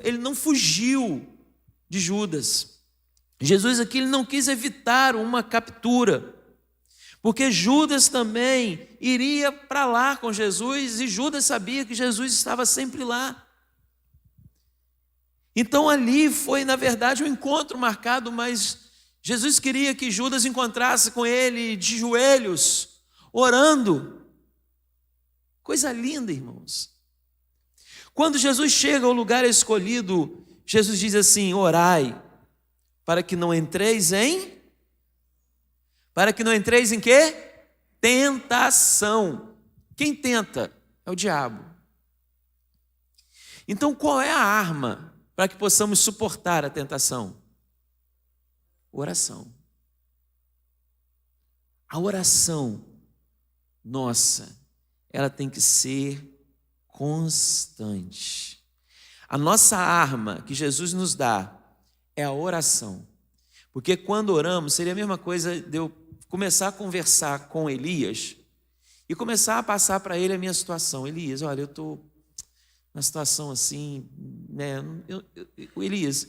ele não fugiu de Judas. Jesus aqui ele não quis evitar uma captura, porque Judas também iria para lá com Jesus, e Judas sabia que Jesus estava sempre lá. Então ali foi, na verdade, um encontro marcado, mas Jesus queria que Judas encontrasse com ele de joelhos, orando. Coisa linda, irmãos. Quando Jesus chega ao lugar escolhido, Jesus diz assim: orai, para que não entreis em... Para que não entreis em quê? Tentação. Quem tenta? É o diabo. Então qual é a arma para que possamos suportar a tentação? Oração. A oração nossa, ela tem que ser constante. A nossa arma que Jesus nos dá é a oração. Porque quando oramos, seria a mesma coisa de eu começar a conversar com Elias e começar a passar para ele a minha situação. Elias, olha, eu estou numa situação assim, né? Elias,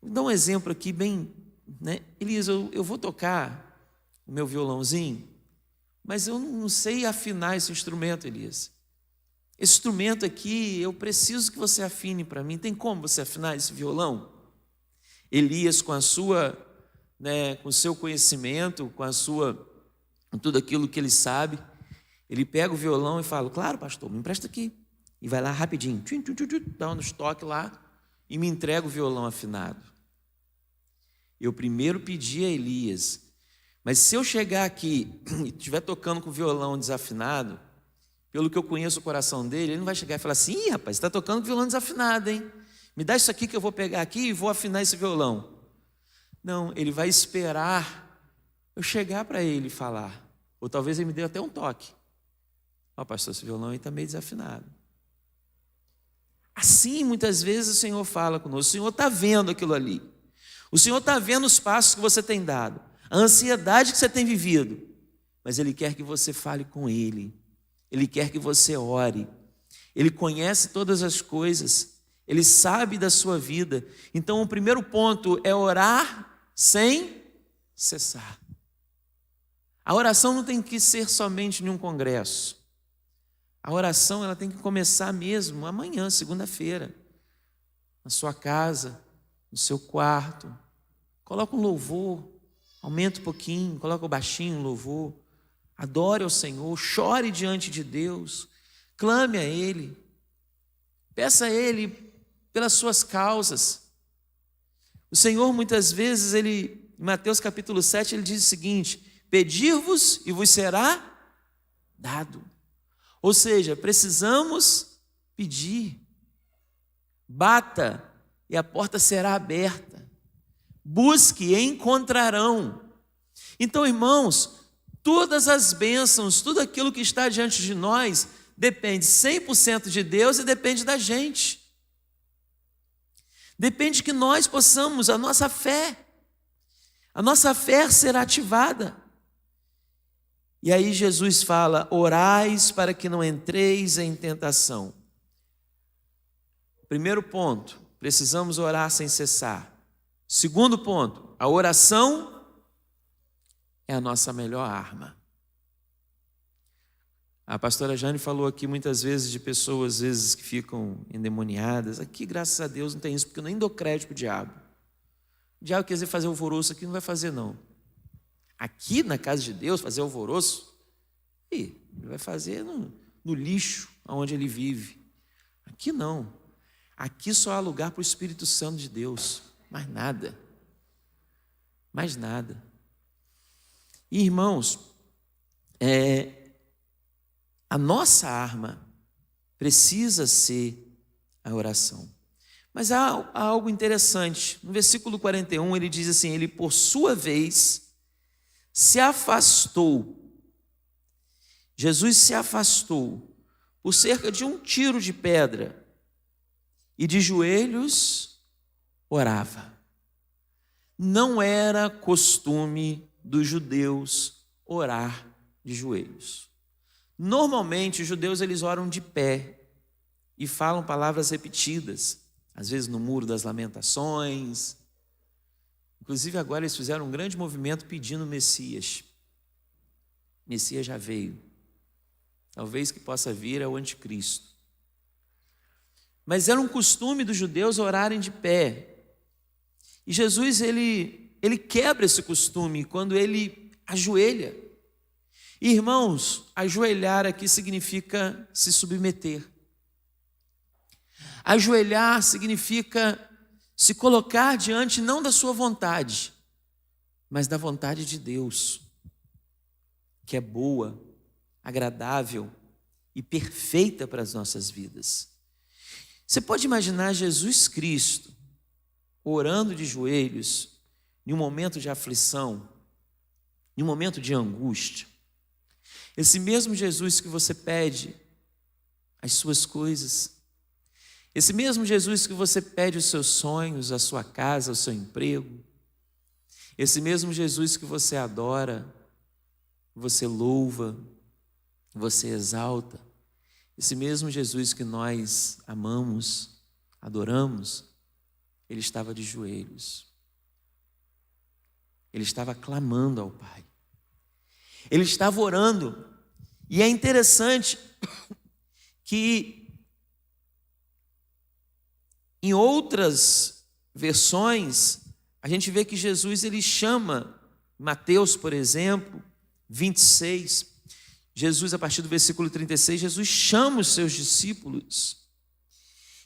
vou dar um exemplo aqui bem, né? Elias, eu vou tocar o meu violãozinho, mas eu não sei afinar esse instrumento, Elias. Esse instrumento aqui, eu preciso que você afine para mim. Tem como você afinar esse violão? Elias, com a sua, né, com o seu conhecimento, com tudo aquilo que ele sabe, ele pega o violão e fala: claro, pastor, me empresta aqui. E vai lá rapidinho, dá um toque lá e me entrega o violão afinado. Eu primeiro pedi a Elias, mas se eu chegar aqui e estiver tocando com o violão desafinado, pelo que eu conheço o coração dele, ele não vai chegar e falar assim: ih, rapaz, você está tocando com violão desafinado, hein? Me dá isso aqui que eu vou pegar aqui e vou afinar esse violão. Não, ele vai esperar eu chegar para ele e falar. Ou talvez ele me dê até um toque. Ó, pastor, esse violão aí está meio desafinado. Assim, muitas vezes o Senhor fala conosco. O Senhor está vendo aquilo ali. O Senhor está vendo os passos que você tem dado, a ansiedade que você tem vivido. Mas Ele quer que você fale com Ele. Ele quer que você ore. Ele conhece todas as coisas. Ele sabe da sua vida. Então, o primeiro ponto é orar sem cessar. A oração não tem que ser somente em um congresso. A oração, ela tem que começar mesmo amanhã, segunda-feira, na sua casa, no seu quarto. Coloca um louvor, aumenta um pouquinho, coloca o baixinho o louvor. Adore ao Senhor, chore diante de Deus, clame a Ele, peça a Ele pelas suas causas. O Senhor, muitas vezes, em Mateus capítulo 7, Ele diz o seguinte: pedir-vos e vos será dado. Ou seja, precisamos pedir. Bata e a porta será aberta. Busque e encontrarão. Então, irmãos, todas as bênçãos, tudo aquilo que está diante de nós, depende 100% de Deus e depende da gente. Depende que nós possamos, a nossa fé será ativada. E aí Jesus fala: orais para que não entreis em tentação. Primeiro ponto, precisamos orar sem cessar. Segundo ponto, a oração é a nossa melhor arma. A pastora Jane falou aqui muitas vezes de pessoas, às vezes, que ficam endemoniadas. Aqui, graças a Deus, não tem isso, porque eu nem dou crédito para o diabo. O diabo quer dizer fazer alvoroço aqui, não vai fazer, não. Aqui na casa de Deus, fazer alvoroço, ele vai fazer no lixo onde ele vive. Aqui não. Aqui só há lugar para o Espírito Santo de Deus. Mais nada. Mais nada. E, irmãos, a nossa arma precisa ser a oração. Mas há algo interessante. No versículo 41, ele diz assim: ele, por sua vez, se afastou. Jesus se afastou por cerca de 1 tiro de pedra e de joelhos orava. Não era costume dos judeus orar de joelhos. Normalmente os judeus eles oram de pé e falam palavras repetidas, às vezes no Muro das Lamentações. Inclusive agora eles fizeram um grande movimento pedindo o Messias. O Messias já veio. Talvez que possa vir é o anticristo. Mas era um costume dos judeus orarem de pé. E Jesus ele quebra esse costume quando ele ajoelha. E, irmãos, ajoelhar aqui significa se submeter. Ajoelhar significa se colocar diante não da sua vontade, mas da vontade de Deus, que é boa, agradável e perfeita para as nossas vidas. Você pode imaginar Jesus Cristo orando de joelhos em um momento de aflição, em um momento de angústia. Esse mesmo Jesus que você pede as suas coisas, esse mesmo Jesus que você pede os seus sonhos, a sua casa, o seu emprego, esse mesmo Jesus que você adora você louva, você exalta. Esse mesmo Jesus que nós amamos, adoramos, ele estava de joelhos. Ele estava clamando ao Pai. Ele estava orando. E é interessante que em outras versões a gente vê que Jesus ele chama, Mateus, por exemplo, 26, Jesus, a partir do versículo 36, Jesus chama os seus discípulos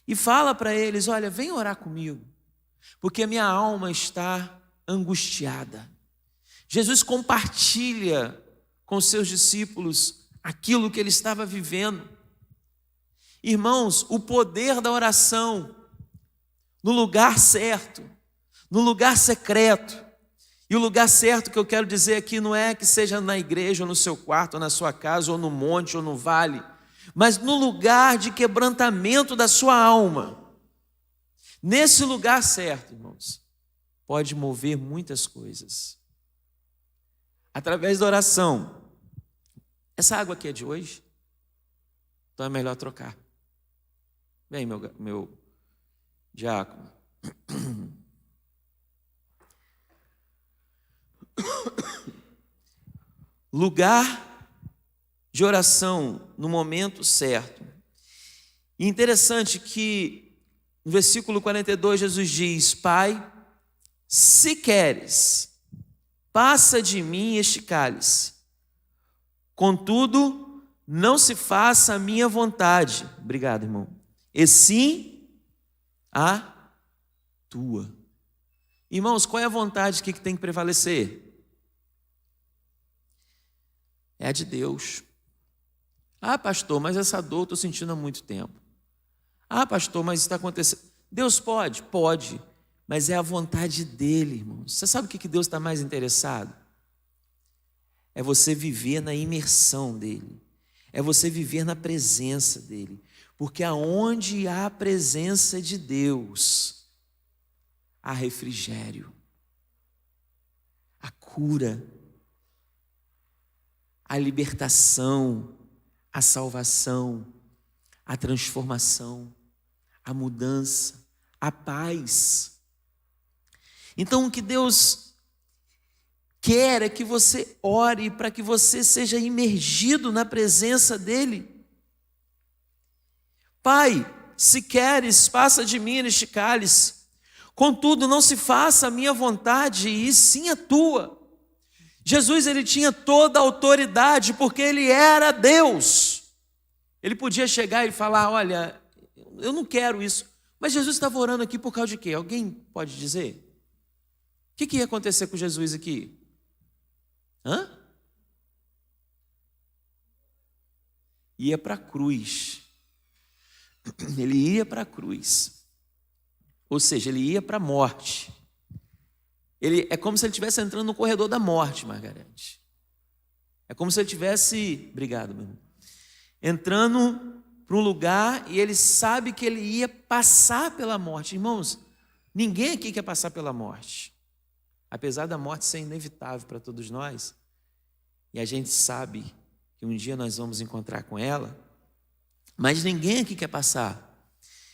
e fala para eles: olha, vem orar comigo, porque a minha alma está angustiada. Jesus compartilha com seus discípulos aquilo que ele estava vivendo. Irmãos, o poder da oração no lugar certo, no lugar secreto. E o lugar certo que eu quero dizer aqui não é que seja na igreja, ou no seu quarto, ou na sua casa, ou no monte, ou no vale, mas no lugar de quebrantamento da sua alma. Nesse lugar certo, irmãos, pode mover muitas coisas. Através da oração. Essa água aqui é de hoje? Então é melhor trocar. Vem, meu diácono. Lugar de oração no momento certo. E interessante que no versículo 42 Jesus diz: Pai, se queres, passa de mim este cálice. Contudo, não se faça a minha vontade. Obrigado, irmão. E sim a tua. Irmãos, qual é a vontade que tem que prevalecer? É a de Deus. Ah, pastor, mas essa dor eu estou sentindo há muito tempo. Ah, pastor, mas isso está acontecendo. Deus pode? Pode. Mas é a vontade dele, irmãos. Você sabe o que Deus está mais interessado? É você viver na imersão dele. É você viver na presença dele. Porque aonde há a presença de Deus, há refrigério, a cura, a libertação, a salvação, a transformação, a mudança, a paz. Então o que Deus quer é que você ore para que você seja imergido na presença dEle. Pai, se queres, passa de mim este cálice. Contudo, não se faça a minha vontade, e sim a tua. Jesus, ele tinha toda a autoridade, porque ele era Deus. Ele podia chegar e falar: olha, eu não quero isso. Mas Jesus estava orando aqui por causa de quê? Alguém pode dizer? O que ia acontecer com Jesus aqui? Ia para a cruz. Ele ia para a cruz. Ou seja, ele ia para a morte. É como se ele estivesse entrando no corredor da morte, Margarete. É como se ele estivesse, obrigado, meu irmão, entrando para um lugar e ele sabe que ele ia passar pela morte. Irmãos, ninguém aqui quer passar pela morte. Apesar da morte ser inevitável para todos nós, e a gente sabe que um dia nós vamos encontrar com ela, mas ninguém aqui quer passar.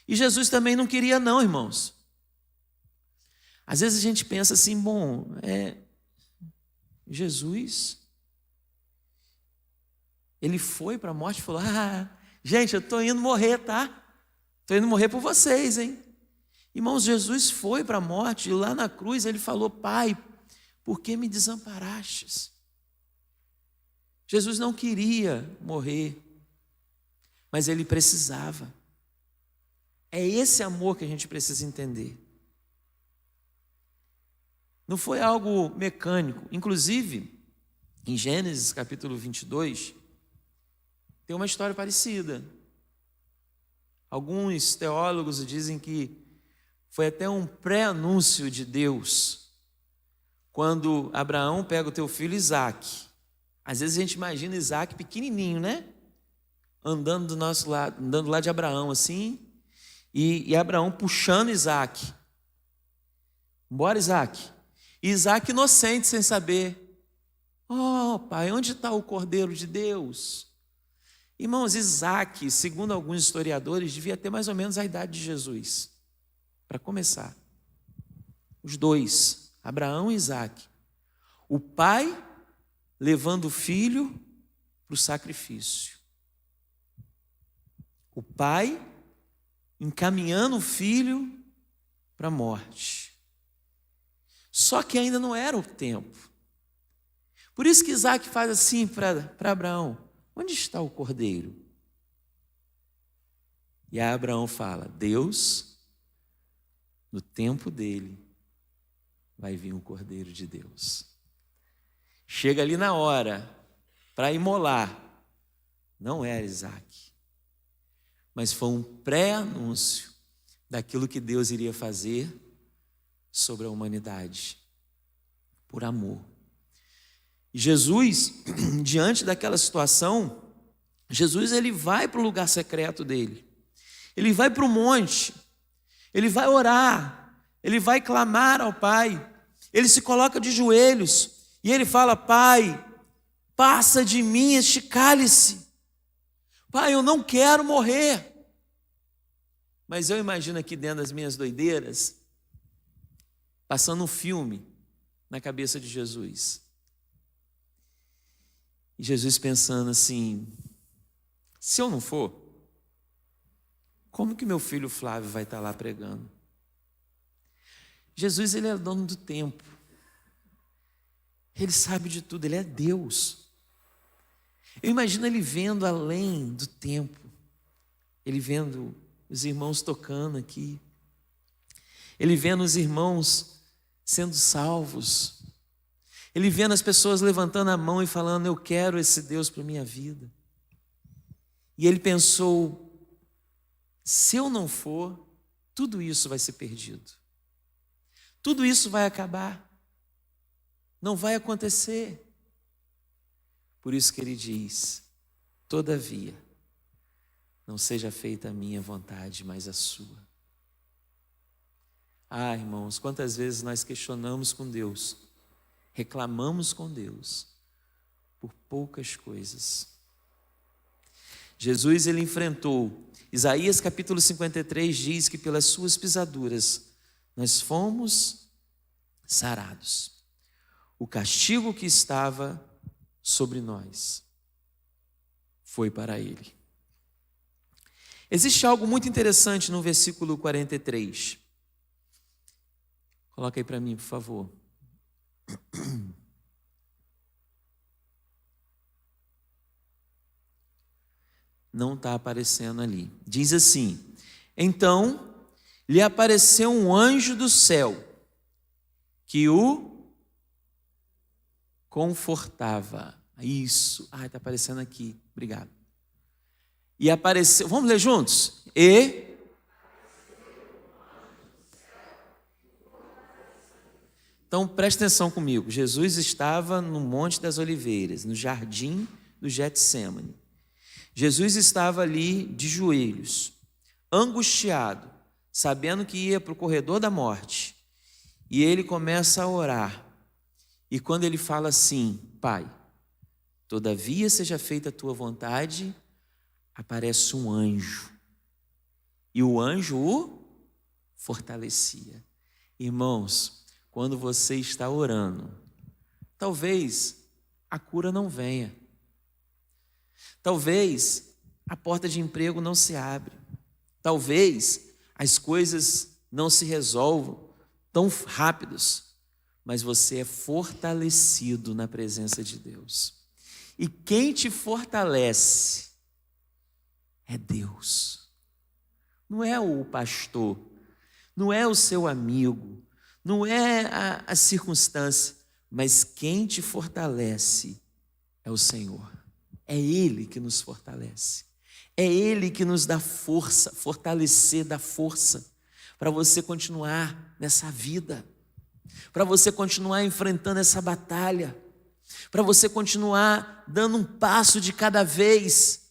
E Jesus também não queria não, irmãos. Às vezes a gente pensa assim: bom, Jesus, ele foi para a morte e falou: gente, eu estou indo morrer, tá? Estou indo morrer por vocês, hein? Irmãos, Jesus foi para a morte e lá na cruz ele falou: Pai, por que me desamparastes? Jesus não queria morrer, mas ele precisava. É esse amor que a gente precisa entender. Não foi algo mecânico. Inclusive, em Gênesis capítulo 22, tem uma história parecida. Alguns teólogos dizem que foi até um pré-anúncio de Deus, quando Abraão pega o teu filho Isaque. Às vezes a gente imagina Isaque pequenininho, né? Andando do nosso lado, andando lá de Abraão assim, e Abraão puxando Isaque. Bora, Isaque. E Isaque inocente, sem saber Oh, pai, onde está o Cordeiro de Deus? Irmãos, Isaac, segundo alguns historiadores, devia ter mais ou menos a idade de Jesus. Para começar. Os dois, Abraão e Isaac. O pai levando o filho para o sacrifício. O pai encaminhando o filho para a morte. Só que ainda não era o tempo. Por isso que Isaac faz assim para Abraão: onde está o cordeiro? E aí Abraão fala: Deus, no tempo dele, vai vir o cordeiro de Deus. Chega ali na hora para imolar. Não era Isaac, mas foi um pré-anúncio daquilo que Deus iria fazer sobre a humanidade, por amor. E Jesus, diante daquela situação, Jesus ele vai para o lugar secreto dele, ele vai para o monte, ele vai orar, ele vai clamar ao Pai, ele se coloca de joelhos e ele fala: Pai, passa de mim este cálice. Pai, eu não quero morrer. Mas eu imagino aqui dentro das minhas doideiras, passando um filme na cabeça de Jesus. E Jesus pensando assim: se eu não for, como que meu filho Flávio vai estar lá pregando? Jesus, ele é o dono do tempo. Ele sabe de tudo, ele é Deus. Eu imagino ele vendo além do tempo. Ele vendo os irmãos tocando aqui. Ele vendo os irmãos sendo salvos. Ele vendo as pessoas levantando a mão e falando: eu quero esse Deus para a minha vida. E ele pensou: se eu não for, tudo isso vai ser perdido. Tudo isso vai acabar. Não vai acontecer. Por isso que ele diz: todavia, não seja feita a minha vontade, mas a sua. Ah, irmãos, quantas vezes nós questionamos com Deus, reclamamos com Deus por poucas coisas. Jesus, ele enfrentou. Isaías capítulo 53 diz que pelas suas pisaduras nós fomos sarados. O castigo que estava sobre nós foi para ele. Existe algo muito interessante no versículo 43. Coloca aí para mim, por favor. Não está aparecendo ali. Diz assim: então lhe apareceu um anjo do céu que o confortava. Isso. Está aparecendo aqui. Obrigado. E apareceu, vamos ler juntos? Então preste atenção comigo. Jesus estava no Monte das Oliveiras, no jardim do Getsêmani. Jesus estava ali de joelhos, angustiado, sabendo que ia para o corredor da morte. E ele começa a orar. E quando ele fala assim: Pai, todavia seja feita a tua vontade, aparece um anjo. E o anjo o fortalecia. Irmãos, quando você está orando, talvez a cura não venha. Talvez a porta de emprego não se abre. Talvez as coisas não se resolvam tão rápidos. Mas você é fortalecido na presença de Deus. E quem te fortalece é Deus. Não é o pastor, não é o seu amigo, não é a circunstância, mas quem te fortalece é o Senhor. É Ele que nos fortalece. É Ele que nos dá força, fortalecer, dá força para você continuar nessa vida, para você continuar enfrentando essa batalha, para você continuar dando um passo de cada vez.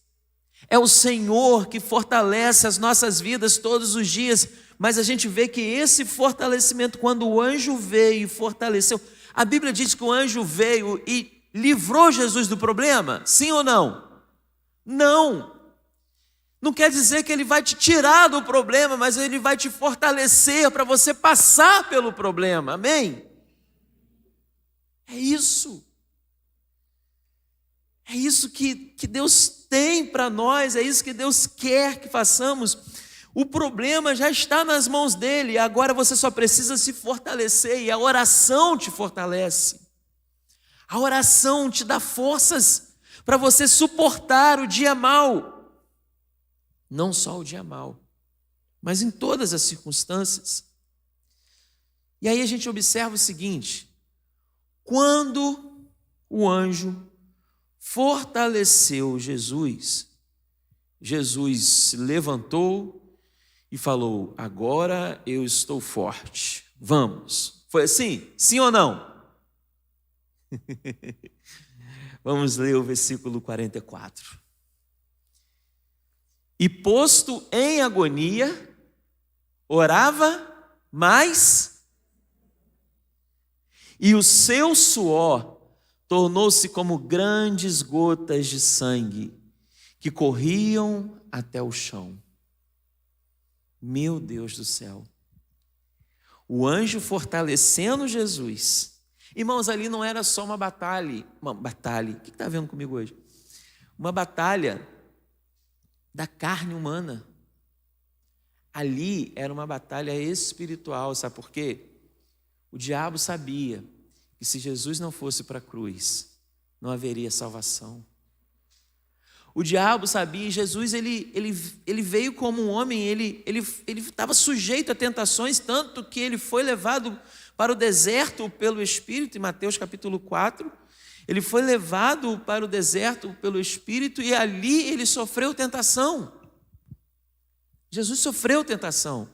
É o Senhor que fortalece as nossas vidas todos os dias, mas a gente vê que esse fortalecimento, quando o anjo veio e fortaleceu, a Bíblia diz que o anjo veio e livrou Jesus do problema? Sim ou não? Não. Não quer dizer que ele vai te tirar do problema, mas ele vai te fortalecer para você passar pelo problema. Amém? É isso. É isso que Deus tem para nós, é isso que Deus quer que façamos. O problema já está nas mãos dele, agora você só precisa se fortalecer, e a oração te fortalece. A oração te dá forças para você suportar o dia mau. Não só o dia mau, mas em todas as circunstâncias. E aí a gente observa o seguinte: quando o anjo fortaleceu Jesus, Jesus se levantou e falou: agora eu estou forte, vamos. Foi assim? Sim ou não? Vamos ler o versículo 44. E posto em agonia, orava mais, e o seu suor tornou-se como grandes gotas de sangue que corriam até o chão. Meu Deus do céu! O anjo fortalecendo Jesus. Irmãos, ali não era só uma batalha. O que está vendo comigo hoje? Uma batalha da carne humana. Ali era uma batalha espiritual, sabe por quê? O diabo sabia que se Jesus não fosse para a cruz, não haveria salvação. O diabo sabia, Jesus ele veio como um homem, ele estava sujeito a tentações, tanto que ele foi levado para o deserto pelo Espírito, em Mateus capítulo 4, ele foi levado para o deserto pelo Espírito e ali ele sofreu tentação. Jesus sofreu tentação.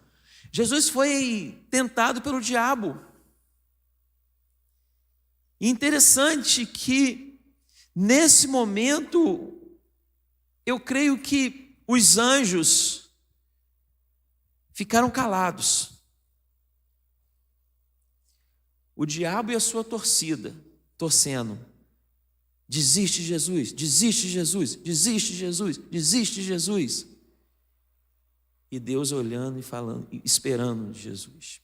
Jesus foi tentado pelo diabo. E interessante que nesse momento eu creio que os anjos ficaram calados. O diabo e a sua torcida torcendo: desiste Jesus, desiste Jesus, desiste Jesus, desiste Jesus. E Deus olhando e falando, esperando de Jesus.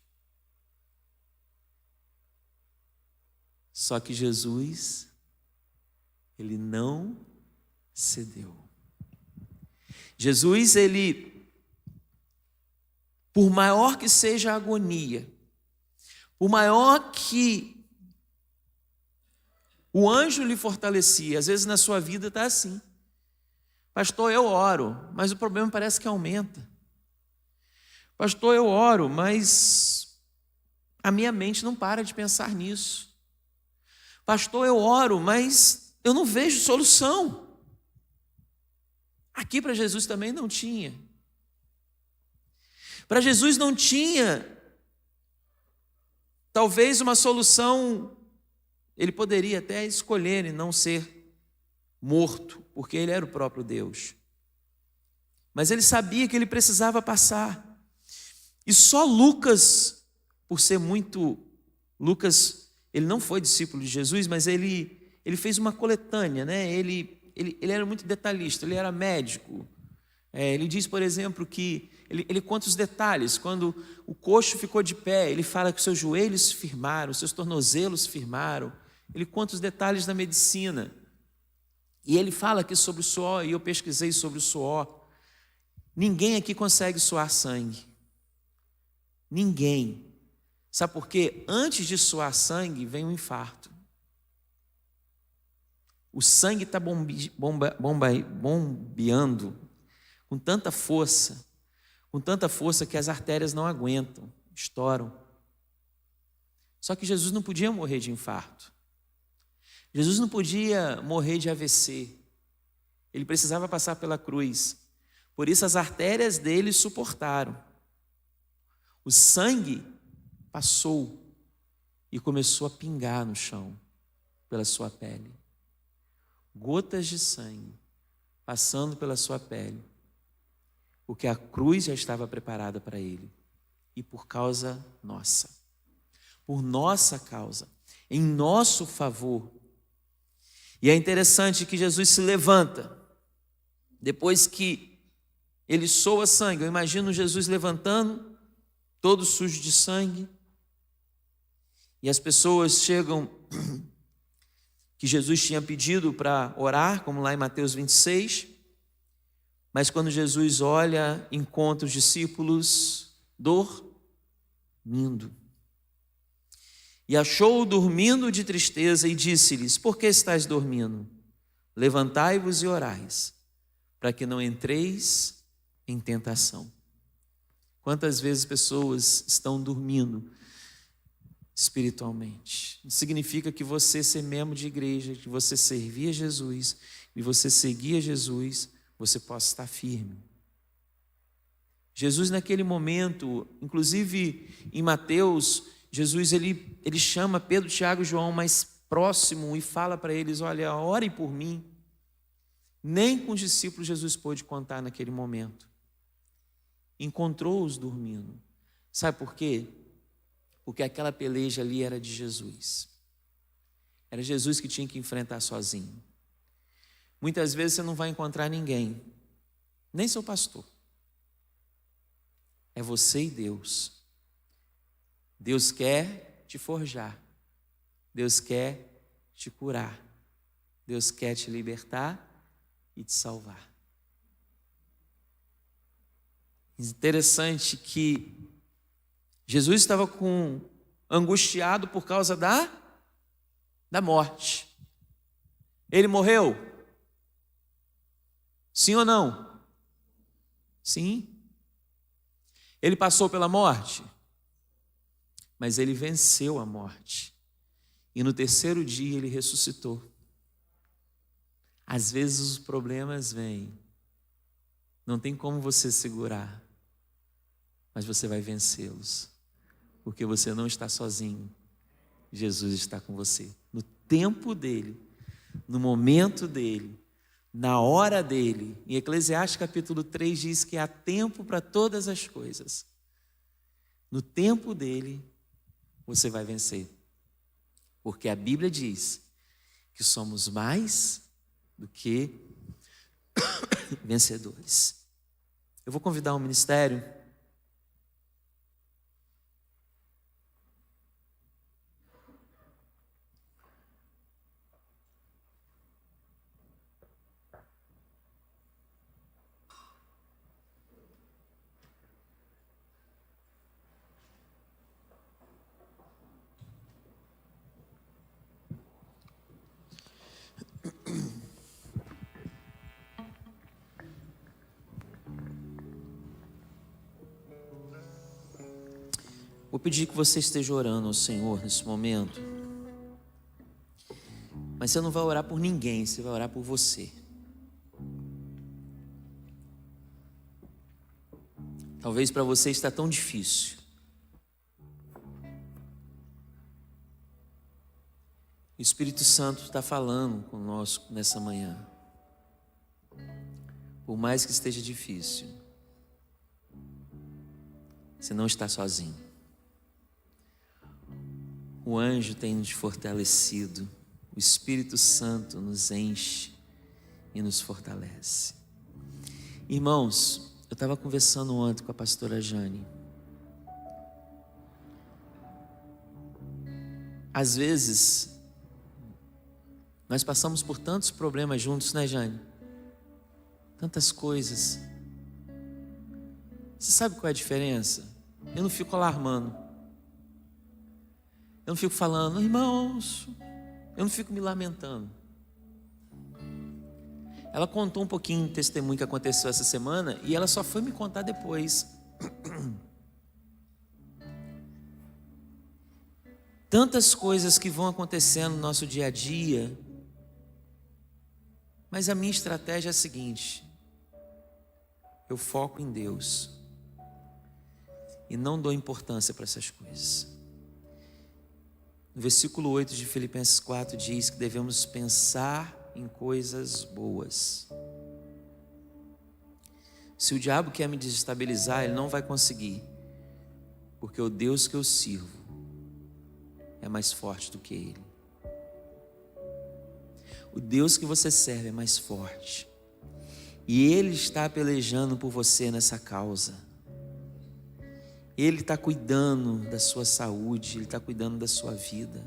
Só que Jesus, ele não cedeu. Jesus, ele, por maior que seja a agonia, por maior que o anjo lhe fortalecia, às vezes na sua vida está assim: pastor, eu oro, mas o problema parece que aumenta. Pastor, eu oro, mas a minha mente não para de pensar nisso. Pastor, eu oro, mas eu não vejo solução. Aqui para Jesus também não tinha. Para Jesus não tinha, talvez, uma solução. Ele poderia até escolher e não ser morto, porque ele era o próprio Deus. Mas ele sabia que ele precisava passar. E só Lucas, por ser muito... Lucas, ele não foi discípulo de Jesus, mas ele fez uma coletânea, né? Ele era muito detalhista, ele era médico. Ele diz, por exemplo, que ele conta os detalhes. Quando o coxo ficou de pé, ele fala que seus joelhos se firmaram, seus tornozelos se firmaram. Ele conta os detalhes da medicina. E ele fala aqui sobre o suor, e eu pesquisei sobre o suor. Ninguém aqui consegue suar sangue. Ninguém. Sabe por quê? Antes de suar sangue, vem um infarto. O sangue está bombeando com tanta força que as artérias não aguentam, estouram. Só que Jesus não podia morrer de infarto. Jesus não podia morrer de AVC. Ele precisava passar pela cruz. Por isso as artérias dele suportaram. O sangue passou e começou a pingar no chão pela sua pele. Gotas de sangue passando pela sua pele, porque a cruz já estava preparada para ele. E por causa nossa, por nossa causa, em nosso favor, E é interessante que Jesus se levanta, depois que ele soa sangue. Eu imagino Jesus levantando, todo sujo de sangue, e as pessoas chegam, que Jesus tinha pedido para orar, como lá em Mateus 26, mas quando Jesus olha, encontra os discípulos dormindo. E achou-o dormindo de tristeza e disse-lhes: por que estáis dormindo? Levantai-vos e orais, para que não entreis em tentação. Quantas vezes pessoas estão dormindo espiritualmente? Isso significa que você ser membro de igreja, que você servir a Jesus e você seguir a Jesus, você possa estar firme. Jesus naquele momento, inclusive em Mateus, Jesus ele chama Pedro, Tiago e João mais próximo e fala para eles: olha, orem por mim. Nem com os discípulos Jesus pôde contar naquele momento. Encontrou-os dormindo. Sabe por quê? Porque aquela peleja ali era de Jesus. Era Jesus que tinha que enfrentar sozinho. Muitas vezes você não vai encontrar ninguém, nem seu pastor. É você e Deus. Deus quer te forjar. Deus quer te curar. Deus quer te libertar e te salvar. Interessante que Jesus estava angustiado por causa da morte. Ele morreu? Sim ou não? Sim. Ele passou pela morte? Mas ele venceu a morte. E no terceiro dia ele ressuscitou. Às vezes os problemas vêm. Não tem como você segurar. Mas você vai vencê-los. Porque você não está sozinho. Jesus está com você. No tempo dele, no momento dele, na hora dele. Em Eclesiastes capítulo 3 diz que há tempo para todas as coisas. No tempo dele, você vai vencer. Porque a Bíblia diz que somos mais do que vencedores. Eu vou convidar o ministério. Vou pedir que você esteja orando ao Senhor nesse momento. Mas você não vai orar por ninguém, você vai orar por você. Talvez para você está tão difícil. O Espírito Santo está falando conosco nessa manhã. Por mais que esteja difícil, você não está sozinho. O anjo tem nos fortalecido. O Espírito Santo nos enche e nos fortalece. Irmãos, eu estava conversando ontem com a pastora Jane. Às vezes, nós passamos por tantos problemas juntos, né, Jane? Tantas coisas. Você sabe qual é a diferença? Eu não fico alarmando. Eu não fico falando, irmãos, eu não fico me lamentando. Ela contou um pouquinho do testemunho que aconteceu essa semana e ela só foi me contar depois. Tantas coisas que vão acontecendo no nosso dia a dia, mas a minha estratégia é a seguinte: eu foco em Deus e não dou importância para essas coisas. No versículo 8 de Filipenses 4 diz que devemos pensar em coisas boas. Se o diabo quer me desestabilizar, ele não vai conseguir, porque o Deus que eu sirvo é mais forte do que ele. O Deus que você serve é mais forte. E Ele está pelejando por você nessa causa. Ele está cuidando da sua saúde, Ele está cuidando da sua vida.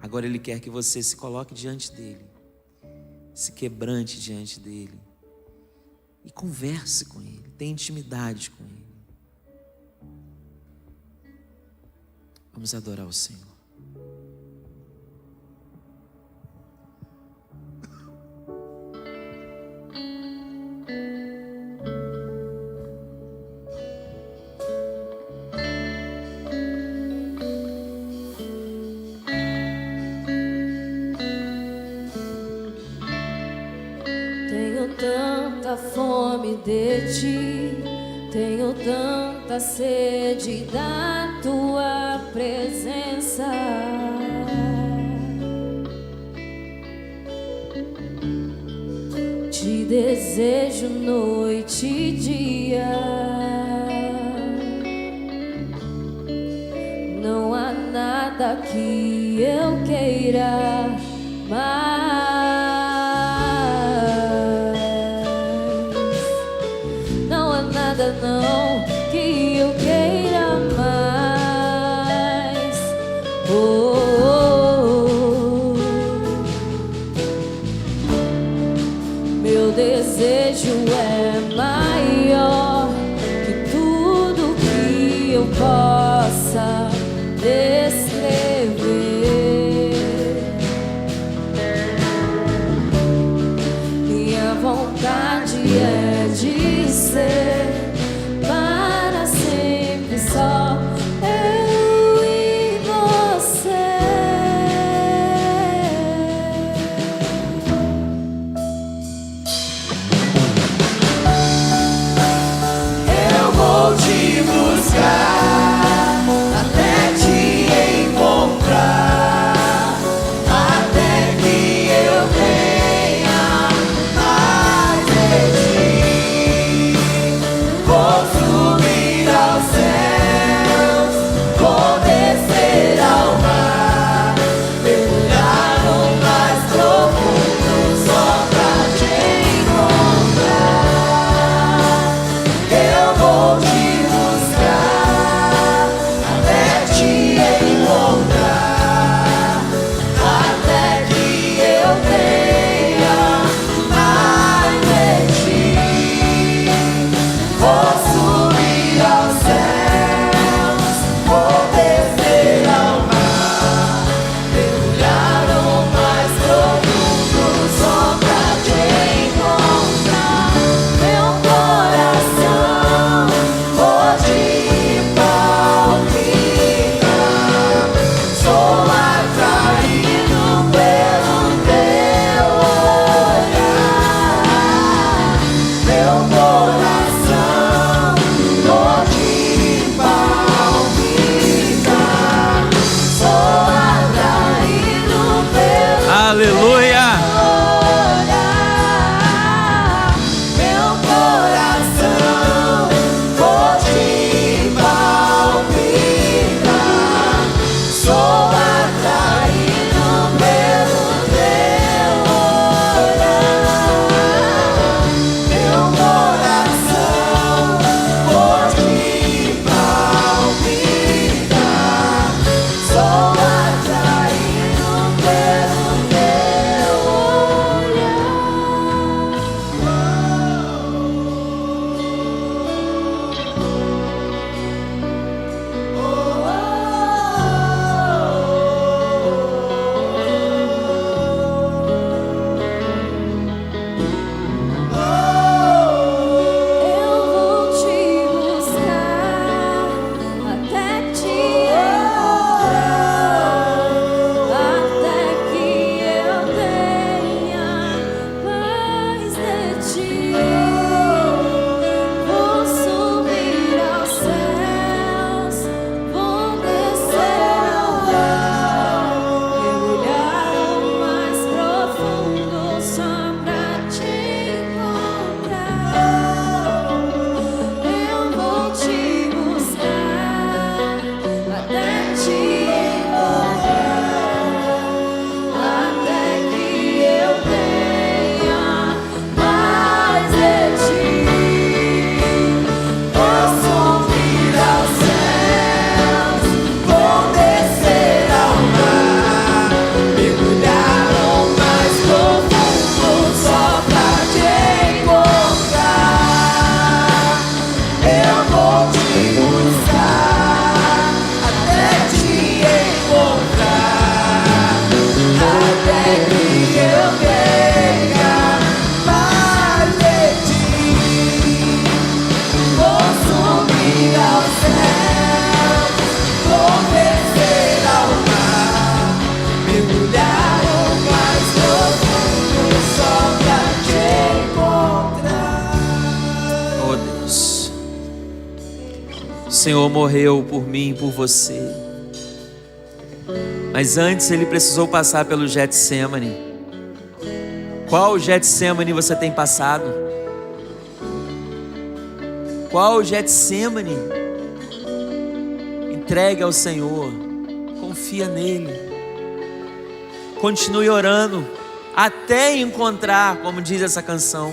Agora Ele quer que você se coloque diante dEle, se quebrante diante dEle e converse com Ele, tenha intimidade com Ele. Vamos adorar o Senhor. Tenho tanta fome de ti, tenho tanta sede da tua presença. Te desejo noite e dia. Não há nada que eu queira mais. Não há nada não que eu queira mais. Oh, oh, oh. Meu desejo é maior que tudo que eu possa descrever. Minha vontade é de ser para sempre só eu e você. Eu vou te buscar até te encontrar, até que eu tenha mais de ti. Senhor morreu por mim e por você. Mas antes Ele precisou passar pelo Getsemane. Qual Getsemane você tem passado? Qual Getsemane? Entregue ao Senhor, confia nele. Continue orando até encontrar, como diz essa canção.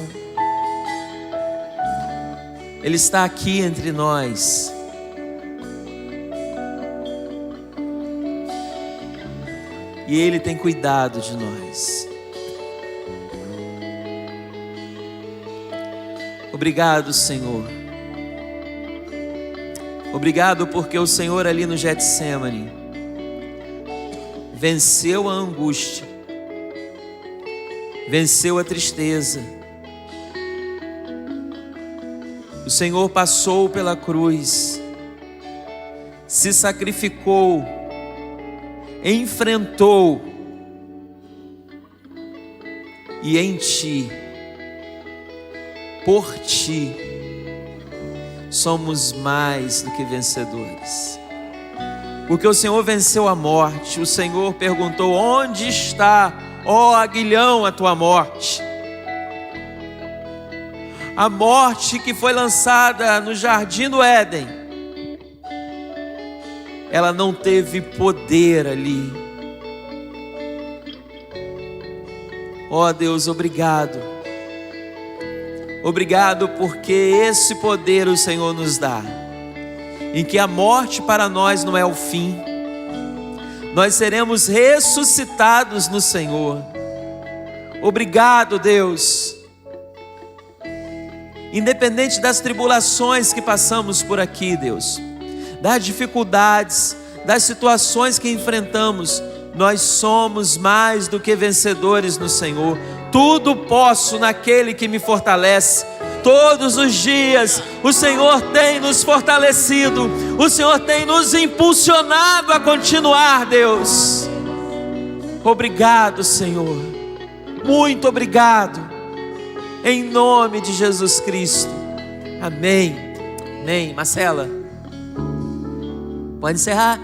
Ele está aqui entre nós. E Ele tem cuidado de nós. Obrigado, Senhor. Obrigado porque o Senhor ali no Getsemane venceu a angústia, venceu a tristeza. O Senhor passou pela cruz, se sacrificou, enfrentou, e em ti, por ti, somos mais do que vencedores. Porque o Senhor venceu a morte. O Senhor perguntou: onde está, ó aguilhão, a tua morte? A morte que foi lançada no jardim do Éden, ela não teve poder ali. Ó Deus, obrigado. Obrigado porque esse poder o Senhor nos dá, em que a morte para nós não é o fim. Nós seremos ressuscitados no Senhor. Obrigado, Deus. Independente das tribulações que passamos por aqui, Deus, das dificuldades, das situações que enfrentamos, nós somos mais do que vencedores no Senhor. Tudo posso naquele que me fortalece. Todos os dias o Senhor tem nos fortalecido, o Senhor tem nos impulsionado a continuar, Deus. Obrigado, Senhor, muito obrigado, em nome de Jesus Cristo, amém, amém. Marcela, pode encerrar.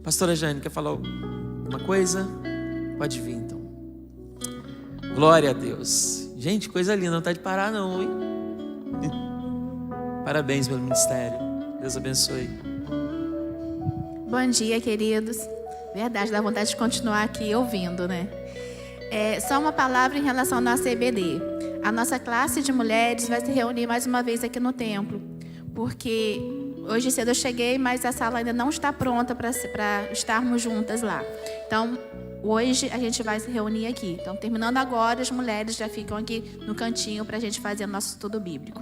Pastora Jane, quer falar alguma coisa? Pode vir então. Glória a Deus. Gente, coisa linda, não está de parar não, hein? Parabéns pelo ministério. Deus abençoe. Bom dia, queridos. Verdade, dá vontade de continuar aqui ouvindo, né? Só uma palavra em relação ao nosso EBD. A nossa classe de mulheres vai se reunir mais uma vez aqui no templo, porque hoje cedo eu cheguei, mas a sala ainda não está pronta para estarmos juntas lá. Então, hoje a gente vai se reunir aqui. Então, terminando agora, as mulheres já ficam aqui no cantinho para a gente fazer o nosso estudo bíblico.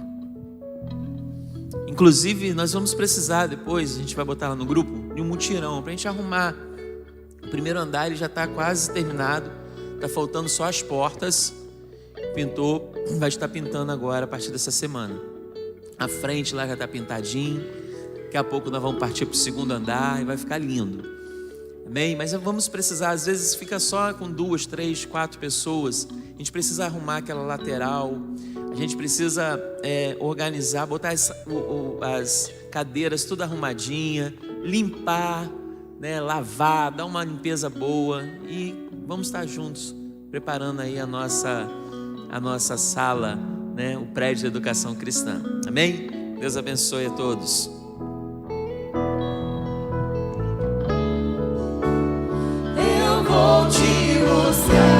Inclusive, nós vamos precisar depois, a gente vai botar lá no grupo, de um mutirão para a gente arrumar. O primeiro andar ele já está quase terminado, está faltando só as portas. Pintou, vai estar pintando agora a partir dessa semana. A frente lá já está pintadinho. Daqui a pouco nós vamos partir para o segundo andar e vai ficar lindo. Amém? Mas vamos precisar, às vezes fica só com 2, 3, 4 pessoas. A gente precisa arrumar aquela lateral. A gente precisa organizar, botar as cadeiras tudo arrumadinha, limpar, né, lavar, dar uma limpeza boa. E vamos estar juntos, preparando aí a nossa sala, né, o prédio de educação cristã. Amém? Deus abençoe a todos. Eu vou te buscar.